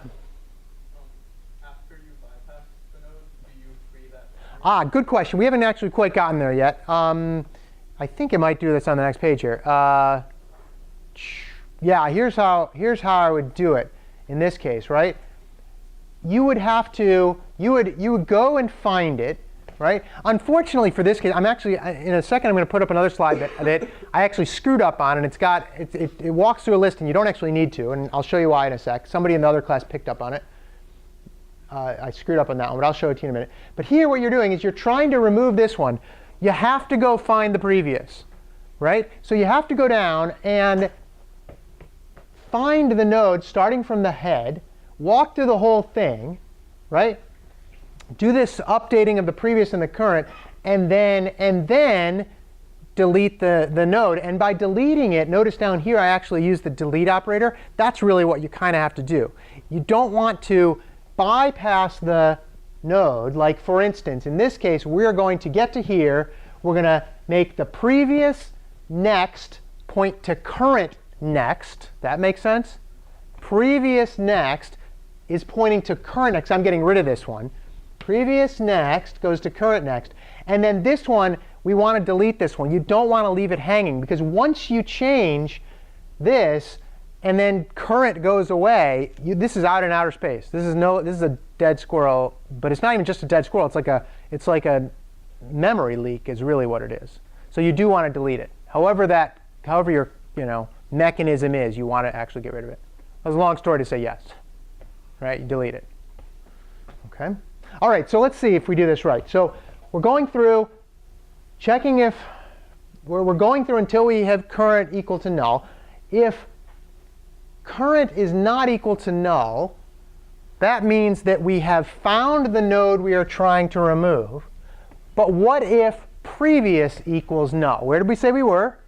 After you bypass the node, do you free that? Good question. We haven't actually quite gotten there yet. I think it might do this on the next page here. Yeah, here's how I would do it in this case, right? You would go and find it, right? Unfortunately for this case, I'm actually, in a second, I'm going to put up another slide that I actually screwed up on, and it walks through a list, and you don't actually need to, and I'll show you why in a sec. Somebody in the other class picked up on it. I screwed up on that one, but I'll show it to you in a minute. But here what you're doing is you're trying to remove this one. You have to go find the previous, right? So you have to go down and find the node starting from the head, walk through the whole thing, right? Do this updating of the previous and the current, and then delete the node. And by deleting it, notice down here I actually use the delete operator. That's really what you kind of have to do. You don't want to bypass the node. Like for instance, in this case, we're going to get to here. We're going to make the previous next point to current next. That makes sense? Previous next is pointing to current next. I'm getting rid of this one. Previous next goes to current next. And then this one, we want to delete this one. You don't want to leave it hanging, because once you change this and then current goes away, this is out in outer space. This is a dead squirrel, but it's not even just a dead squirrel. It's like a memory leak is really what it is. So you do want to delete it. However your mechanism is, you want to actually get rid of it. That was a long story to say yes. right? You delete it. Okay. All right, so let's see if we do this right. So we're going through, checking if, we're going through until we have current equal to null. If current is not equal to null, that means that we have found the node we are trying to remove. But what if previous equals null? Where did we say we were?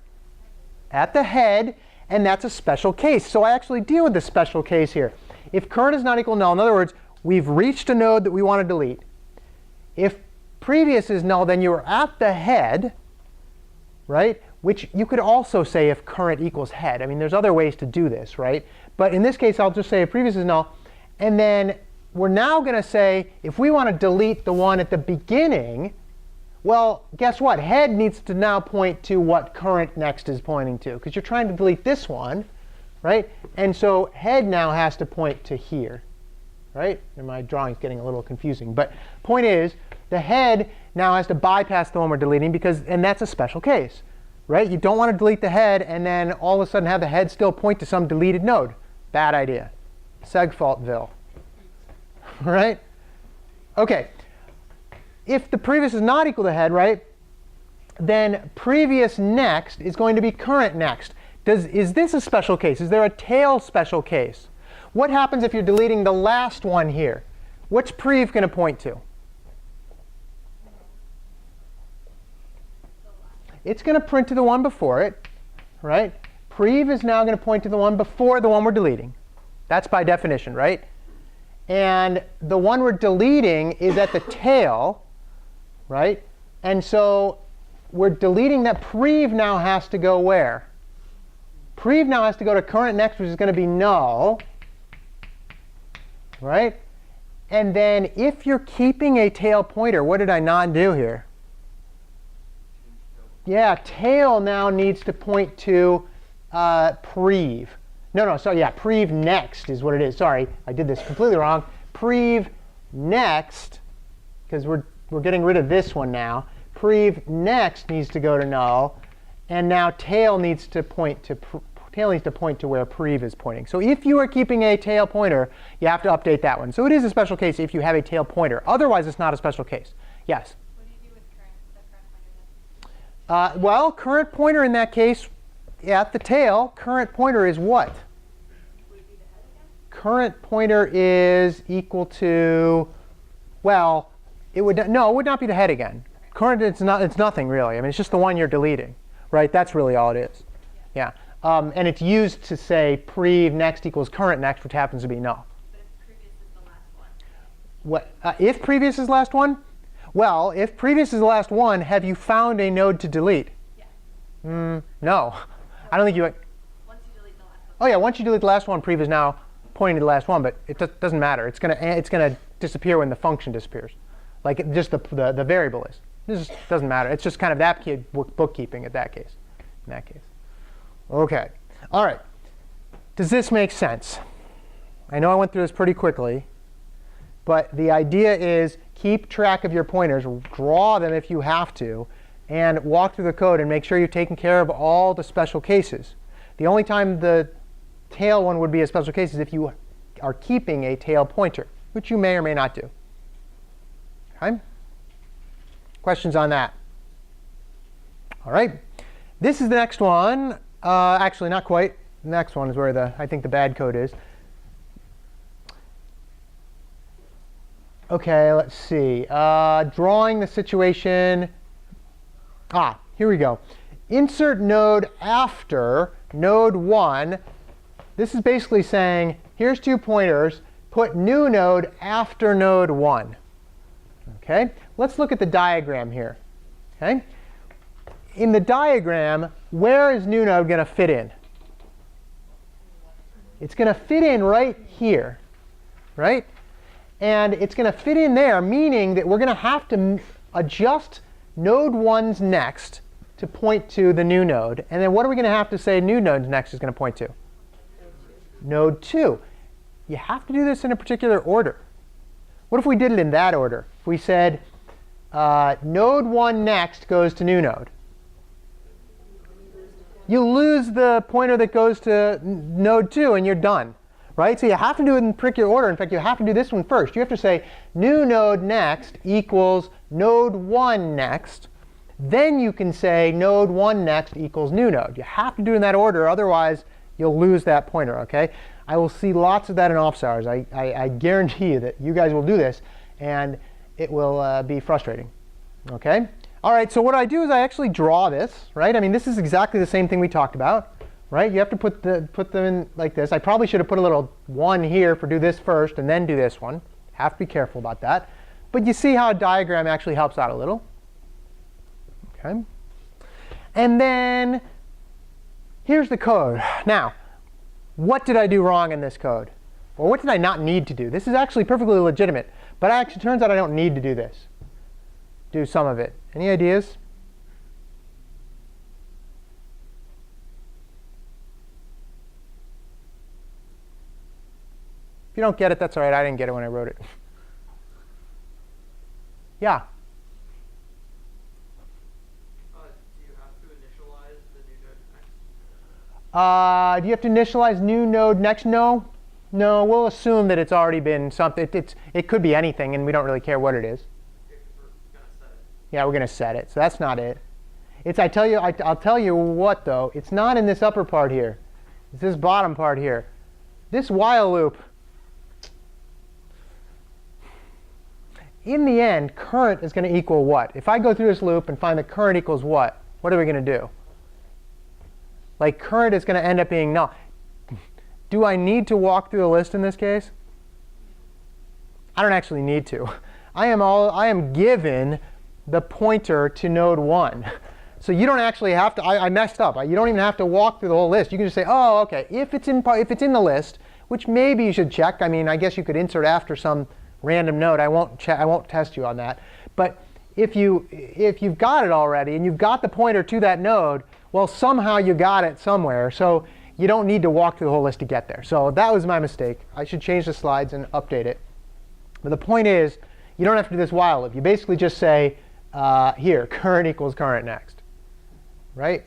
At the head, and that's a special case. So I actually deal with the special case here. If current is not equal to null, in other words, we've reached a node that we want to delete. If previous is null, then you're at the head, right? Which you could also say if current equals head. I mean, there's other ways to do this, right? But in this case, I'll just say if previous is null. And then we're now going to say if we want to delete the one at the beginning, well, guess what? Head needs to now point to what current next is pointing to, because you're trying to delete this one, right? And so head now has to point to here, right? And my drawing's getting a little confusing. But point is, the head now has to bypass the one we're deleting, and that's a special case, right? You don't want to delete the head and then all of a sudden have the head still point to some deleted node. Bad idea. Segfaultville, right? OK. If the previous is not equal to head, right, then previous next is going to be current next. Is this a special case? Is there a tail special case? What happens if you're deleting the last one here? What's prev going to point to? It's going to print to the one before it, right? Prev is now going to point to the one before the one we're deleting. That's by definition, right? And the one we're deleting is at the tail, right? And so we're deleting that. Prev now has to go where? Prev now has to go to current next, which is going to be null, right? And then if you're keeping a tail pointer, what did I not do here? Yeah, tail now needs to point to prev. No, sorry, yeah, prev next is what it is. Sorry, I did this completely wrong. Prev next, because we're getting rid of this one now. Prev next needs to go to null, and now tail needs to point to where prev is pointing. So if you are keeping a tail pointer, you have to update that one. So it is a special case if you have a tail pointer. Otherwise, it's not a special case. Yes. What do you do with the current pointer then? Well, current pointer in that case, at the tail, current pointer is what? Would it be the head again? Current pointer is equal to, well, it would not be the head again. Current, it's nothing really. I mean, it's just the one you're deleting, right? That's really all it is. Yeah. And it's used to say prev next equals current next, which happens to be null. But if previous is the last one? What, if previous is the last one? Well, if previous is the last one, have you found a node to delete? Yeah. No. I don't think you. Once you delete the last one. Oh yeah, once you delete the last one, prev is now pointing to the last one, but it doesn't matter. It's gonna disappear when the function disappears, like just the variable is. This just doesn't matter. It's just kind of that bookkeeping in that case. Okay. All right. Does this make sense? I know I went through this pretty quickly, but the idea is keep track of your pointers, draw them if you have to, and walk through the code and make sure you're taking care of all the special cases. The only time the tail one would be a special case is if you are keeping a tail pointer, which you may or may not do. Okay? Questions on that? All right. This is the next one. Actually, not quite. The next one is where I think the bad code is. OK, let's see. Drawing the situation. Here we go. Insert node after node 1. This is basically saying, here's 2 pointers. Put new node after node 1. OK? Let's look at the diagram here. OK? In the diagram, where is new node going to fit in? It's going to fit in right here, right? And it's going to fit in there, meaning that we're going to have to adjust node 1's next to point to the new node. And then what are we going to have to say new node's next is going to point to? Node 2. You have to do this in a particular order. What if we did it in that order? If we said node 1 next goes to new node. You lose the pointer that goes to node 2, and you're done, right? So you have to do it in particular order. In fact, you have to do this one first. You have to say new node next equals node 1 next. Then you can say node 1 next equals new node. You have to do it in that order, otherwise you'll lose that pointer, okay? I will see lots of that in office hours. I guarantee you that you guys will do this, and it will be frustrating, okay? All right, so what I do is I actually draw this, right? I mean, this is exactly the same thing we talked about, right? You have to put them in like this. I probably should have put a little 1 here for do this first and then do this one. Have to be careful about that. But you see how a diagram actually helps out a little. Okay. And then here's the code. Now, what did I do wrong in this code? Or what did I not need to do? This is actually perfectly legitimate, but it actually turns out I don't need to do this. Do some of it. Any ideas? If you don't get it, that's all right. I didn't get it when I wrote it. Yeah? Do you have to initialize the new node next? Do you have to initialize new node next? No. No, we'll assume that it's already been something. It could be anything, and we don't really care what it is. Yeah, 'cause we're gonna set it. Yeah, we're going to set it. So that's not it. I'll tell you what, though. It's not in this upper part here. It's this bottom part here. This while loop, in the end, current is going to equal what? If I go through this loop and find that current equals what are we going to do? Like, current is going to end up being null. Do I need to walk through the list in this case? I don't actually need to. I am given the pointer to node 1. So you don't actually have to. I messed up. You don't even have to walk through the whole list. You can just say, oh, OK, if it's in the list, which maybe you should check. I mean, I guess you could insert after some random node. I won't test you on that. But if you've got it already and you've got the pointer to that node, well, somehow you got it somewhere. So you don't need to walk through the whole list to get there. So that was my mistake. I should change the slides and update it. But the point is, you don't have to do this while loop. You basically just say, here, current equals current next. Right?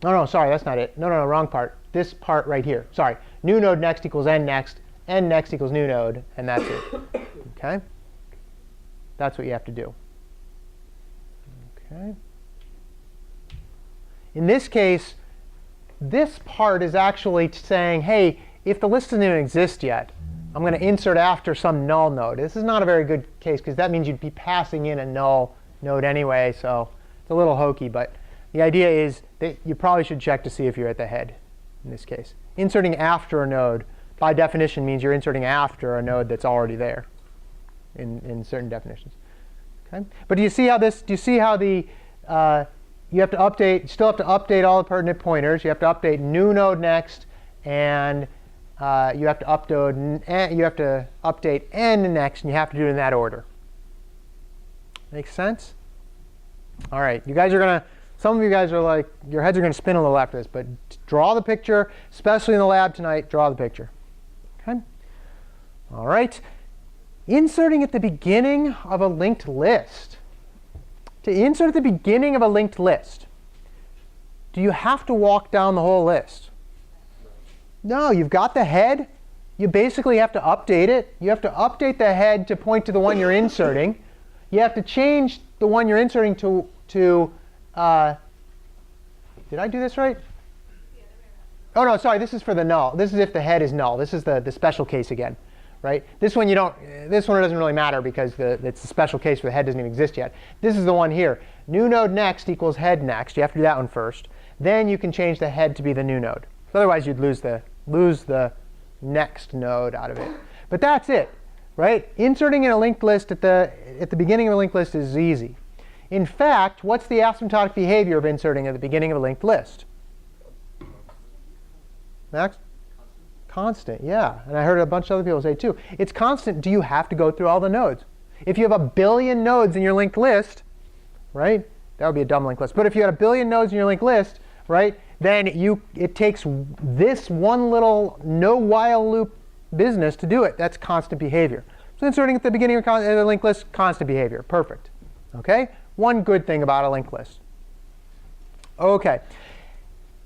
No, sorry, that's not it. No, wrong part. This part right here. Sorry. New node next equals n next equals new node, and that's it. OK? That's what you have to do. OK? In this case, this part is actually saying, hey, if the list doesn't even exist yet, I'm going to insert after some null node. This is not a very good case, because that means you'd be passing in a null node anyway. So it's a little hokey. But the idea is that you probably should check to see if you're at the head in this case. Inserting after a node, by definition, means you're inserting after a node that's already there in certain definitions. Okay? But do you see how the you have to update, you still have to update all the pertinent pointers. You have to update new node next, and you have to update n next, and you have to do it in that order. Makes sense? All right, you guys are gonna. Some of you guys are like, your heads are gonna spin a little after this, but draw the picture, especially in the lab tonight. Draw the picture. Okay. All right. Inserting at the beginning of a linked list. To insert at the beginning of a linked list, do you have to walk down the whole list? No, you've got the head. You basically have to update it. You have to update the head to point to the one you're inserting. You have to change the one you're inserting to did I do this right? Oh, no, sorry, this is for the null. This is if the head is null. This is the special case again. Right? This one doesn't really matter because it's a special case where the head doesn't even exist yet. This is the one here. New node next equals head next. You have to do that one first. Then you can change the head to be the new node. So otherwise, you'd lose the next node out of it. But that's it, right? Inserting in a linked list at the beginning of a linked list is easy. In fact, what's the asymptotic behavior of inserting at the beginning of a linked list? Max? Constant, yeah. And I heard a bunch of other people say too. It's constant. Do you have to go through all the nodes? If you have 1 billion nodes in your linked list, right? That would be a dumb linked list. But if you had 1 billion nodes in your linked list, right, then it takes this one little no while loop business to do it. That's constant behavior. So inserting at the beginning of the linked list, constant behavior. Perfect. OK? One good thing about a linked list. OK.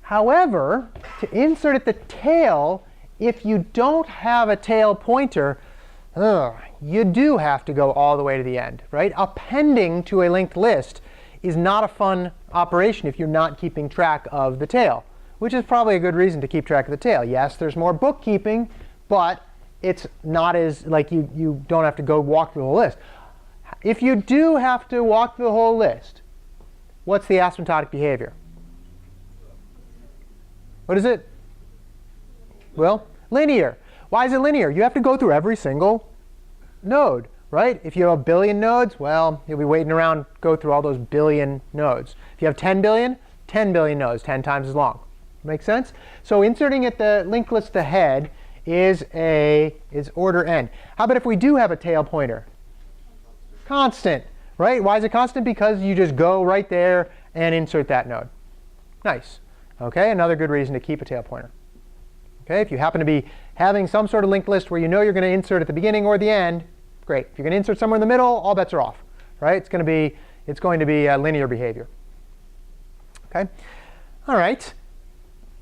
However, to insert at the tail if you don't have a tail pointer, you do have to go all the way to the end, right? Appending to a linked list is not a fun operation if you're not keeping track of the tail, which is probably a good reason to keep track of the tail. Yes, there's more bookkeeping, but it's not as, like, you don't have to go walk through the whole list. If you do have to walk through the whole list, what's the asymptotic behavior? What is it? Well, linear. Why is it linear? You have to go through every single node, right? If you have a billion nodes, well, you'll be waiting around, go through all those billion nodes. If you have 10 billion, 10 billion nodes, 10 times as long. Make sense? So inserting at the linked list ahead is order n. How about if we do have a tail pointer? Constant, right? Why is it constant? Because you just go right there and insert that node. Nice. Okay, another good reason to keep a tail pointer. Okay, if you happen to be having some sort of linked list where you know you're going to insert at the beginning or the end, great. If you're going to insert somewhere in the middle, all bets are off, right? It's going to be a linear behavior. Okay, all right.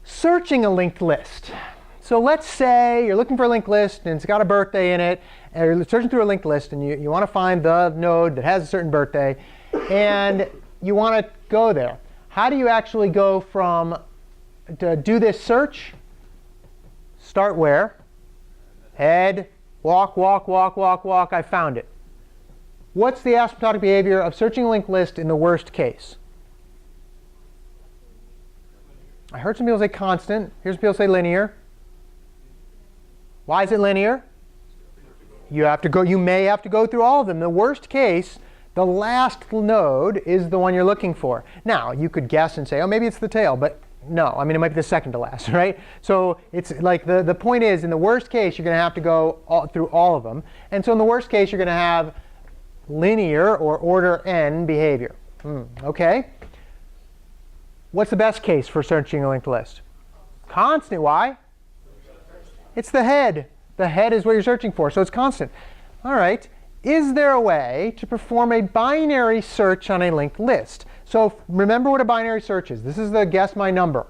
Searching a linked list. So let's say you're looking for a linked list and it's got a birthday in it, and you're searching through a linked list and you want to find the node that has a certain birthday, and you want to go there. How do you actually go from to do this search? Start where? Head, walk, walk, walk, walk, walk. I found it. What's the asymptotic behavior of searching a linked list in the worst case? I heard some people say constant. Here's people say linear. Why is it linear? You may have to go through all of them. The worst case, the last node is the one you're looking for. Now, you could guess and say, oh, maybe it's the tail, but no. I mean, it might be the second to last, right? So it's like the point is, in the worst case, you're going to have to go through all of them. And so in the worst case, you're going to have linear or order n behavior. Okay. What's the best case for searching a linked list? Constant. Why? It's the head. The head is what you're searching for, so it's constant. All right. Is there a way to perform a binary search on a linked list? So remember what a binary search is. This is the guess my number,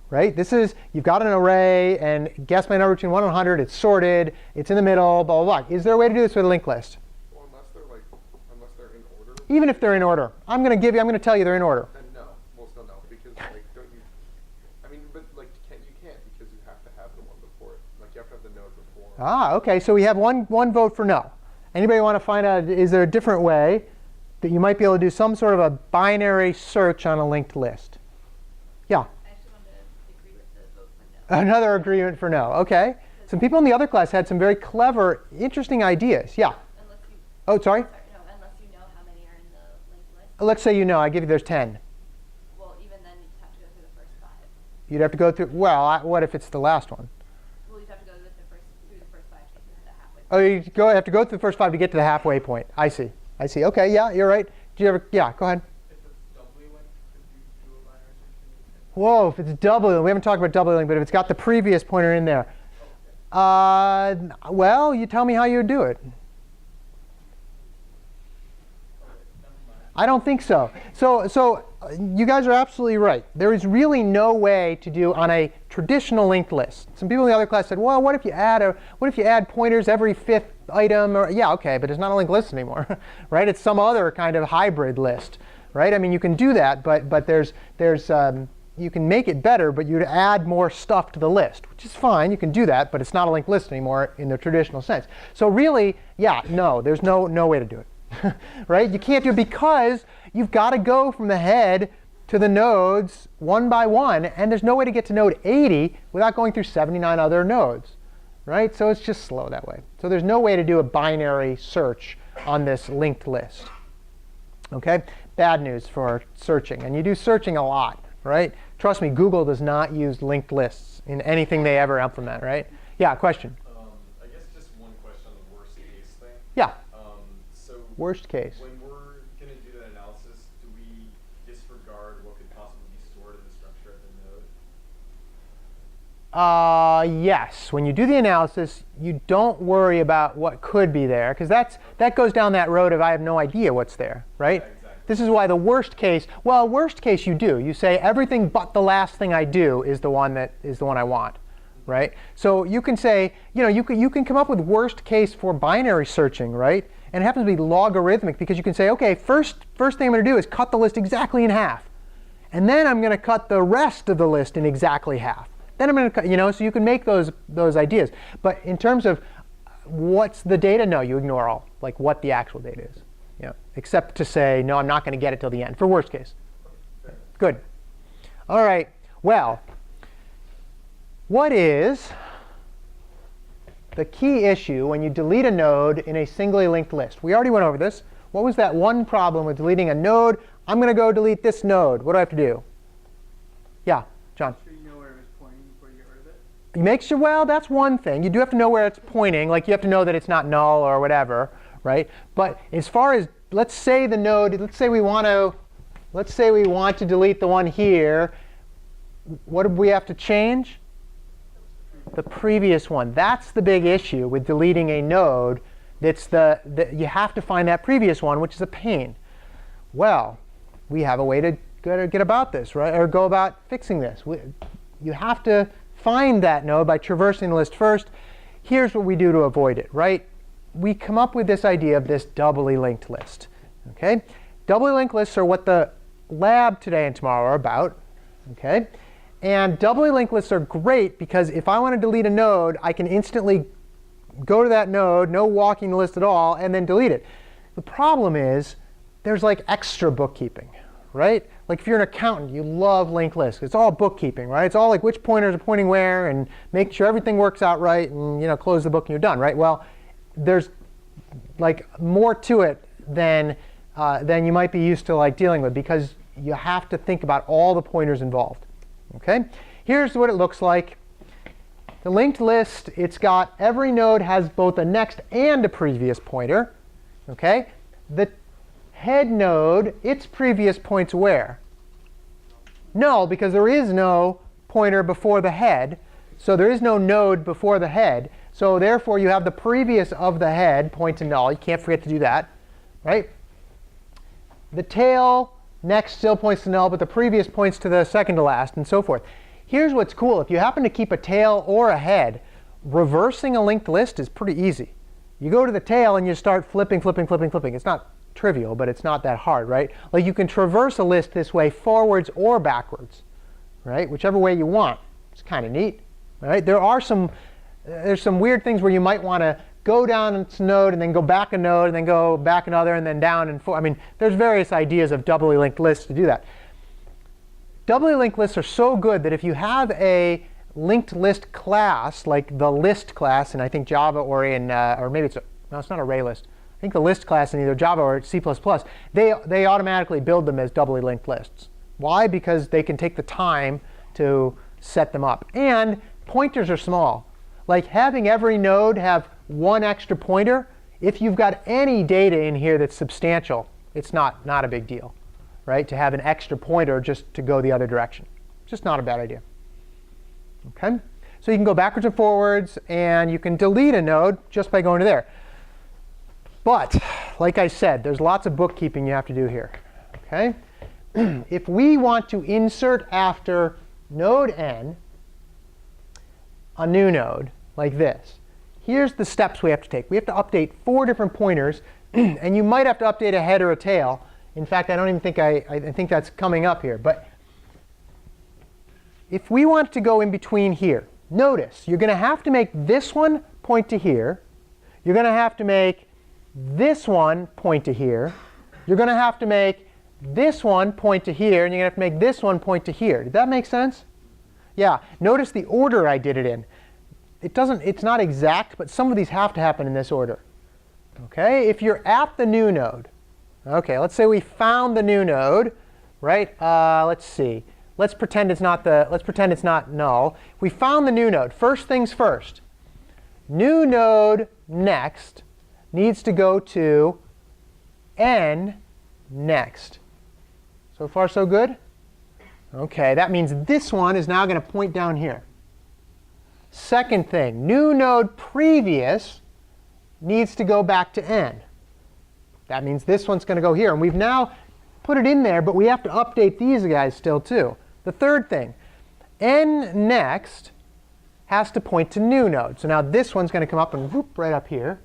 right? This is, you've got an array, and guess my number between 1 and 100. It's sorted. It's in the middle, blah, blah, blah. Is there a way to do this with a linked list? Well, unless they're in order. Even if they're in order. I'm going to tell you they're in order. And no, well, still no, because don't you? I mean, but you can't because you have to have the one before it. Like you have to have the node before. Ah, okay. So we have one vote for no. Anybody want to find out, is there a different way that you might be able to do some sort of a binary search on a linked list? Yeah. I actually wanted to agree with the vote for no. Another agreement for no. Okay. Some people in the other class had some very clever, interesting ideas. Yeah. Unless you, Oh, sorry? no, unless you know how many are in the linked list. Let's say you know. I give you there's 10. Well, even then, you have to go through the first 5. You'd have to go through, well, what if it's the last one? Well, you have to go through the first 5 to get to the halfway. Oh, you have to go through the first 5 to get to the halfway point. I see. Okay, yeah, you're right. Do you ever, yeah, go ahead. If it's doubly linked, could you do a binary search? Whoa, if it's doubly linked, we haven't talked about doubly linked, but if it's got the previous pointer in there. Well, you tell me how you would do it. I don't think so. So you guys are absolutely right. There is really no way to do on a traditional linked list. Some people in the other class said, well, what if you add pointers every 5th item? Or, yeah, okay, but it's not a linked list anymore, right? It's some other kind of hybrid list, right? I mean, you can do that, but there's you can make it better, but you'd add more stuff to the list, which is fine. You can do that, but it's not a linked list anymore in the traditional sense. So really, yeah, no, there's no way to do it. Right? You can't do it because you've got to go from the head to the nodes one by one, and there's no way to get to node 80 without going through 79 other nodes, right? So it's just slow that way. So there's no way to do a binary search on this linked list. Okay? Bad news for searching, and you do searching a lot, right? Trust me, Google does not use linked lists in anything they ever implement, right? Yeah, question. I guess just one question on the worst case thing. Yeah, So worst case. when we're going to do that analysis, do we disregard what could possibly be stored in the structure of the node? Yes. When you do the analysis, you don't worry about what could be there, because that goes down that road of I have no idea what's there, right? Yeah, exactly. This is why the worst case, worst case you do. You say everything but the last thing I do is the one I want, right? So you can say, you can come up with worst case for binary searching, right? And it happens to be logarithmic because you can say, okay, first thing I'm going to do is cut the list exactly in half. And then I'm going to cut the rest of the list in exactly half. Then I'm going to cut, so you can make those ideas. But in terms of what's the data, no, you ignore all, like what the actual data is. Yeah. Except to say, no, I'm not going to get it till the end, for worst case. Good. All right. Well, what is the key issue when you delete a node in a singly linked list? We already went over this. What was that one problem with deleting a node? I'm going to go delete this node. What do I have to do? Yeah, John. So you know where it was pointing before you get rid of it? You make sure, well, that's one thing. You do have to know where it's pointing. Like you have to know that it's not null or whatever, right? But as far as, let's say we want to delete the one here. What do we have to change? The previous one. That's the big issue with deleting a node. You have to find that previous one, which is a pain. Well, we have a way to get about this, right? Or go about fixing this. You have to find that node by traversing the list first. Here's what we do to avoid it, right? We come up with this idea of this doubly linked list. Okay? Doubly linked lists are what the lab today and tomorrow are about. Okay? And doubly linked lists are great because if I want to delete a node, I can instantly go to that node, no walking the list at all, and then delete it. The problem is there's like extra bookkeeping, right? Like if you're an accountant, you love linked lists. It's all bookkeeping, right? It's all like which pointers are pointing where and making sure everything works out right and close the book and you're done, right? Well, there's like more to it than you might be used to like dealing with because you have to think about all the pointers involved. Okay? Here's what it looks like. The linked list, it's got every node has both a next and a previous pointer. Okay? The head node, its previous points where? Null, because there is no pointer before the head. So there is no node before the head. So therefore, you have the previous of the head point to null. You can't forget to do that, right? The tail next still points to null, but the previous points to the second to last, and so forth. Here's what's cool. If you happen to keep a tail or a head, reversing a linked list is pretty easy. You go to the tail and you start flipping. It's not trivial, but it's not that hard, right? Like you can traverse a list this way forwards or backwards, right? Whichever way you want. It's kind of neat, right? There's some weird things where you might want to go down its node and then go back a node and then go back another and then down and forth. I mean, there's various ideas of doubly linked lists to do that. Doubly linked lists are so good that if you have a linked list class, like the list class in I think Java or maybe it's not array list. I think the list class in either Java or C++, they automatically build them as doubly linked lists. Why? Because they can take the time to set them up. And pointers are small. Like having every node have one extra pointer, if you've got any data in here that's substantial, it's not a big deal, right? To have an extra pointer just to go the other direction. Just not a bad idea. Okay? So you can go backwards and forwards, and you can delete a node just by going to there. But, like I said, there's lots of bookkeeping you have to do here. Okay? If we want to insert after node n a new node, like this, here's the steps we have to take. We have to update 4 different pointers, and you might have to update a head or a tail. In fact, I don't even think I think that's coming up here. But if we want to go in between here, notice you're going to have to make this one point to here. You're going to have to make this one point to here. You're going to have to make this one point to here, and you're going to have to make this one point to here. Did that make sense? Yeah. Notice the order I did it in. It's not exact, but some of these have to happen in this order. Okay? If you're at the new node, okay, let's say we found the new node, right? Let's see. Let's pretend it's not null. We found the new node. First things first. New node next needs to go to n next. So far, so good? Okay, that means this one is now going to point down here. Second thing, new node previous needs to go back to n. That means this one's going to go here. And we've now put it in there, but we have to update these guys still too. The third thing, n next has to point to new node. So now this one's going to come up and whoop right up here.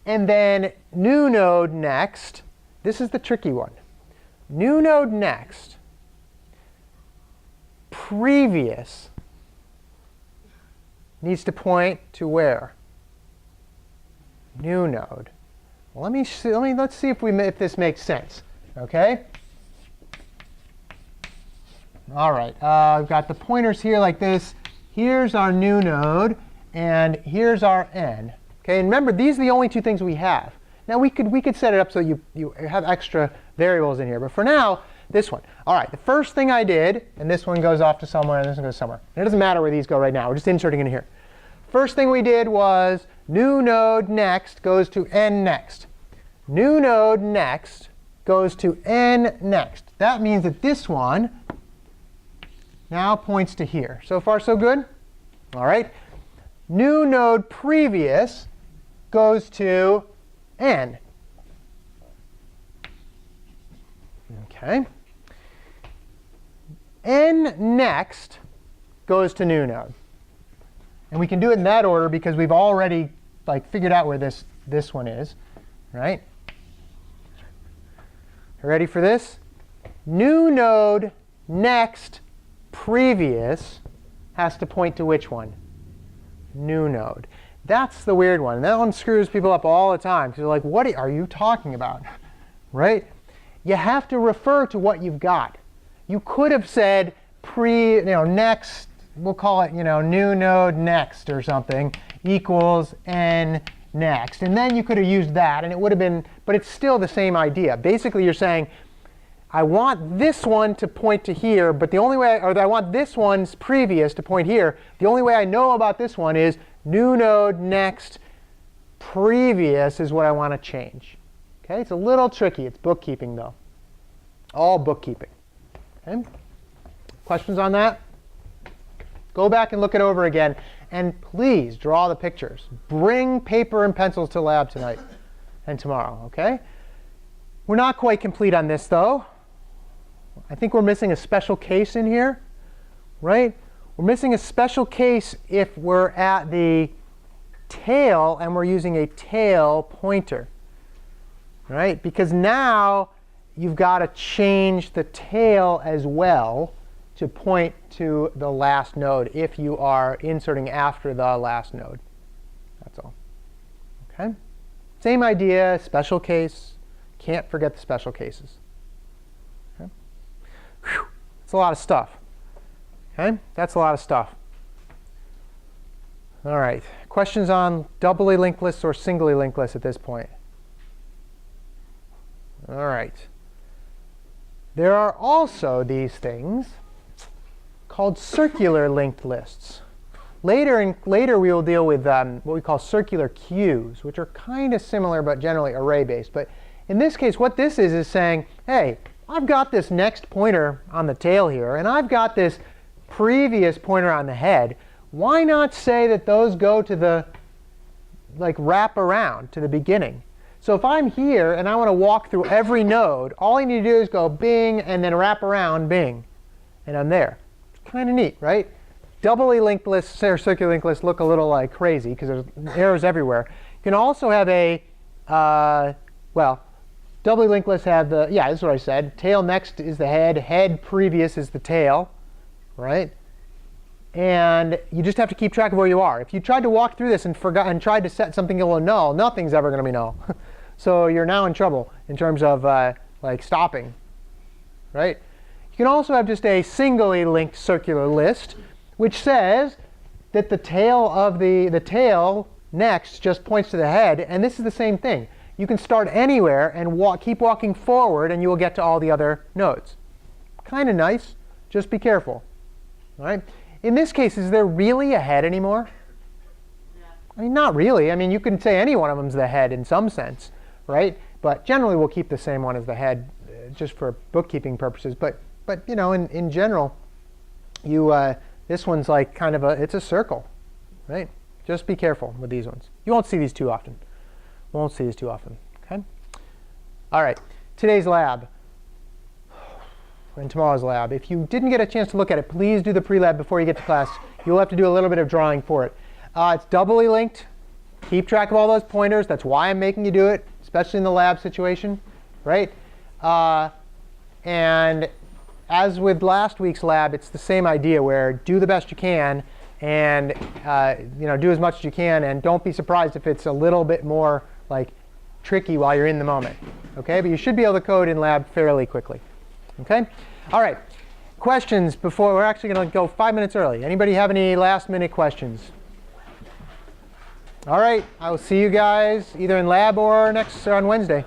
And then new node next. This is the tricky one. New node next. Previous needs to point to where? New node. Well, let's see if this makes sense. Okay. All right. I've got the pointers here like this. Here's our new node, and here's our n. Okay. And remember, these are the only two things we have. Now we could set it up so you have extra variables in here, but for now, this one. All right. The first thing I did, and this one goes off to somewhere, and this one goes somewhere. And it doesn't matter where these go right now. We're just inserting in here. First thing we did was new node next goes to n next. New node next goes to n next. That means that this one now points to here. So far, so good? All right. New node previous goes to n. OK. N next goes to new node. And we can do it in that order because we've already figured out where this one is, right? Ready for this? New node next previous has to point to which one? New node. That's the weird one. And that one screws people up all the time because they're like, what are you talking about? Right? You have to refer to what you've got. You could have said next, we'll call it, new node next or something, equals n next. And then you could have used that, and it would have been, but it's still the same idea. Basically, you're saying, I want this one to point to here, but the only way, or I want this one's previous to point here. The only way I know about this one is new node next previous is what I want to change. Okay, it's a little tricky. It's bookkeeping, though. All bookkeeping. Okay? Questions on that? Go back and look it over again. And please draw the pictures. Bring paper and pencils to lab tonight and tomorrow. Okay? We're not quite complete on this, though. I think we're missing a special case in here. Right? We're missing a special case if we're at the tail and we're using a tail pointer. Right? Because now you've got to change the tail as well to point to the last node if you are inserting after the last node. That's all. Okay? Same idea, special case. Can't forget the special cases. Okay? Whew. That's a lot of stuff. Okay? That's a lot of stuff. All right. Questions on doubly linked lists or singly linked lists at this point? All right. There are also these things called circular linked lists. Later we will deal with what we call circular queues, which are kind of similar but generally array-based. But in this case, what this is saying, hey, I've got this next pointer on the tail here, and I've got this previous pointer on the head. Why not say that those go to the, wrap around to the beginning? So if I'm here and I want to walk through every node, all I need to do is go bing and then wrap around bing, and I'm there. Kind of neat, right? Doubly linked lists or circular linked lists look a little crazy because there's arrows everywhere. You can also have a, doubly linked lists have the, this is what I said. Tail next is the head. Head previous is the tail, right? And you just have to keep track of where you are. If you tried to walk through this and forgot and tried to set something to null, nothing's ever going to be null. So you're now in trouble in terms of stopping, right? You can also have just a singly linked circular list, which says that the tail of the tail next just points to the head, and this is the same thing. You can start anywhere and keep walking forward, and you will get to all the other nodes. Kind of nice. Just be careful. All right? In this case, is there really a head anymore? Yeah. I mean, not really. I mean, you can say any one of them is the head in some sense, right? But generally, we'll keep the same one as the head just for bookkeeping purposes. But in general, this one's it's a circle, right? Just be careful with these ones. You won't see these too often. Won't see these too often. Okay. All right. Today's lab and tomorrow's lab. If you didn't get a chance to look at it, please do the pre-lab before you get to class. You'll have to do a little bit of drawing for it. It's doubly linked. Keep track of all those pointers. That's why I'm making you do it, especially in the lab situation, right? And as with last week's lab, it's the same idea where do the best you can and do as much as you can, and don't be surprised if it's a little bit more like tricky while you're in the moment. Okay, but you should be able to code in lab fairly quickly. Okay, all right. Questions before we're actually going to go 5 minutes early. Anybody have any last-minute questions? All right, I will see you guys either in lab or on Wednesday.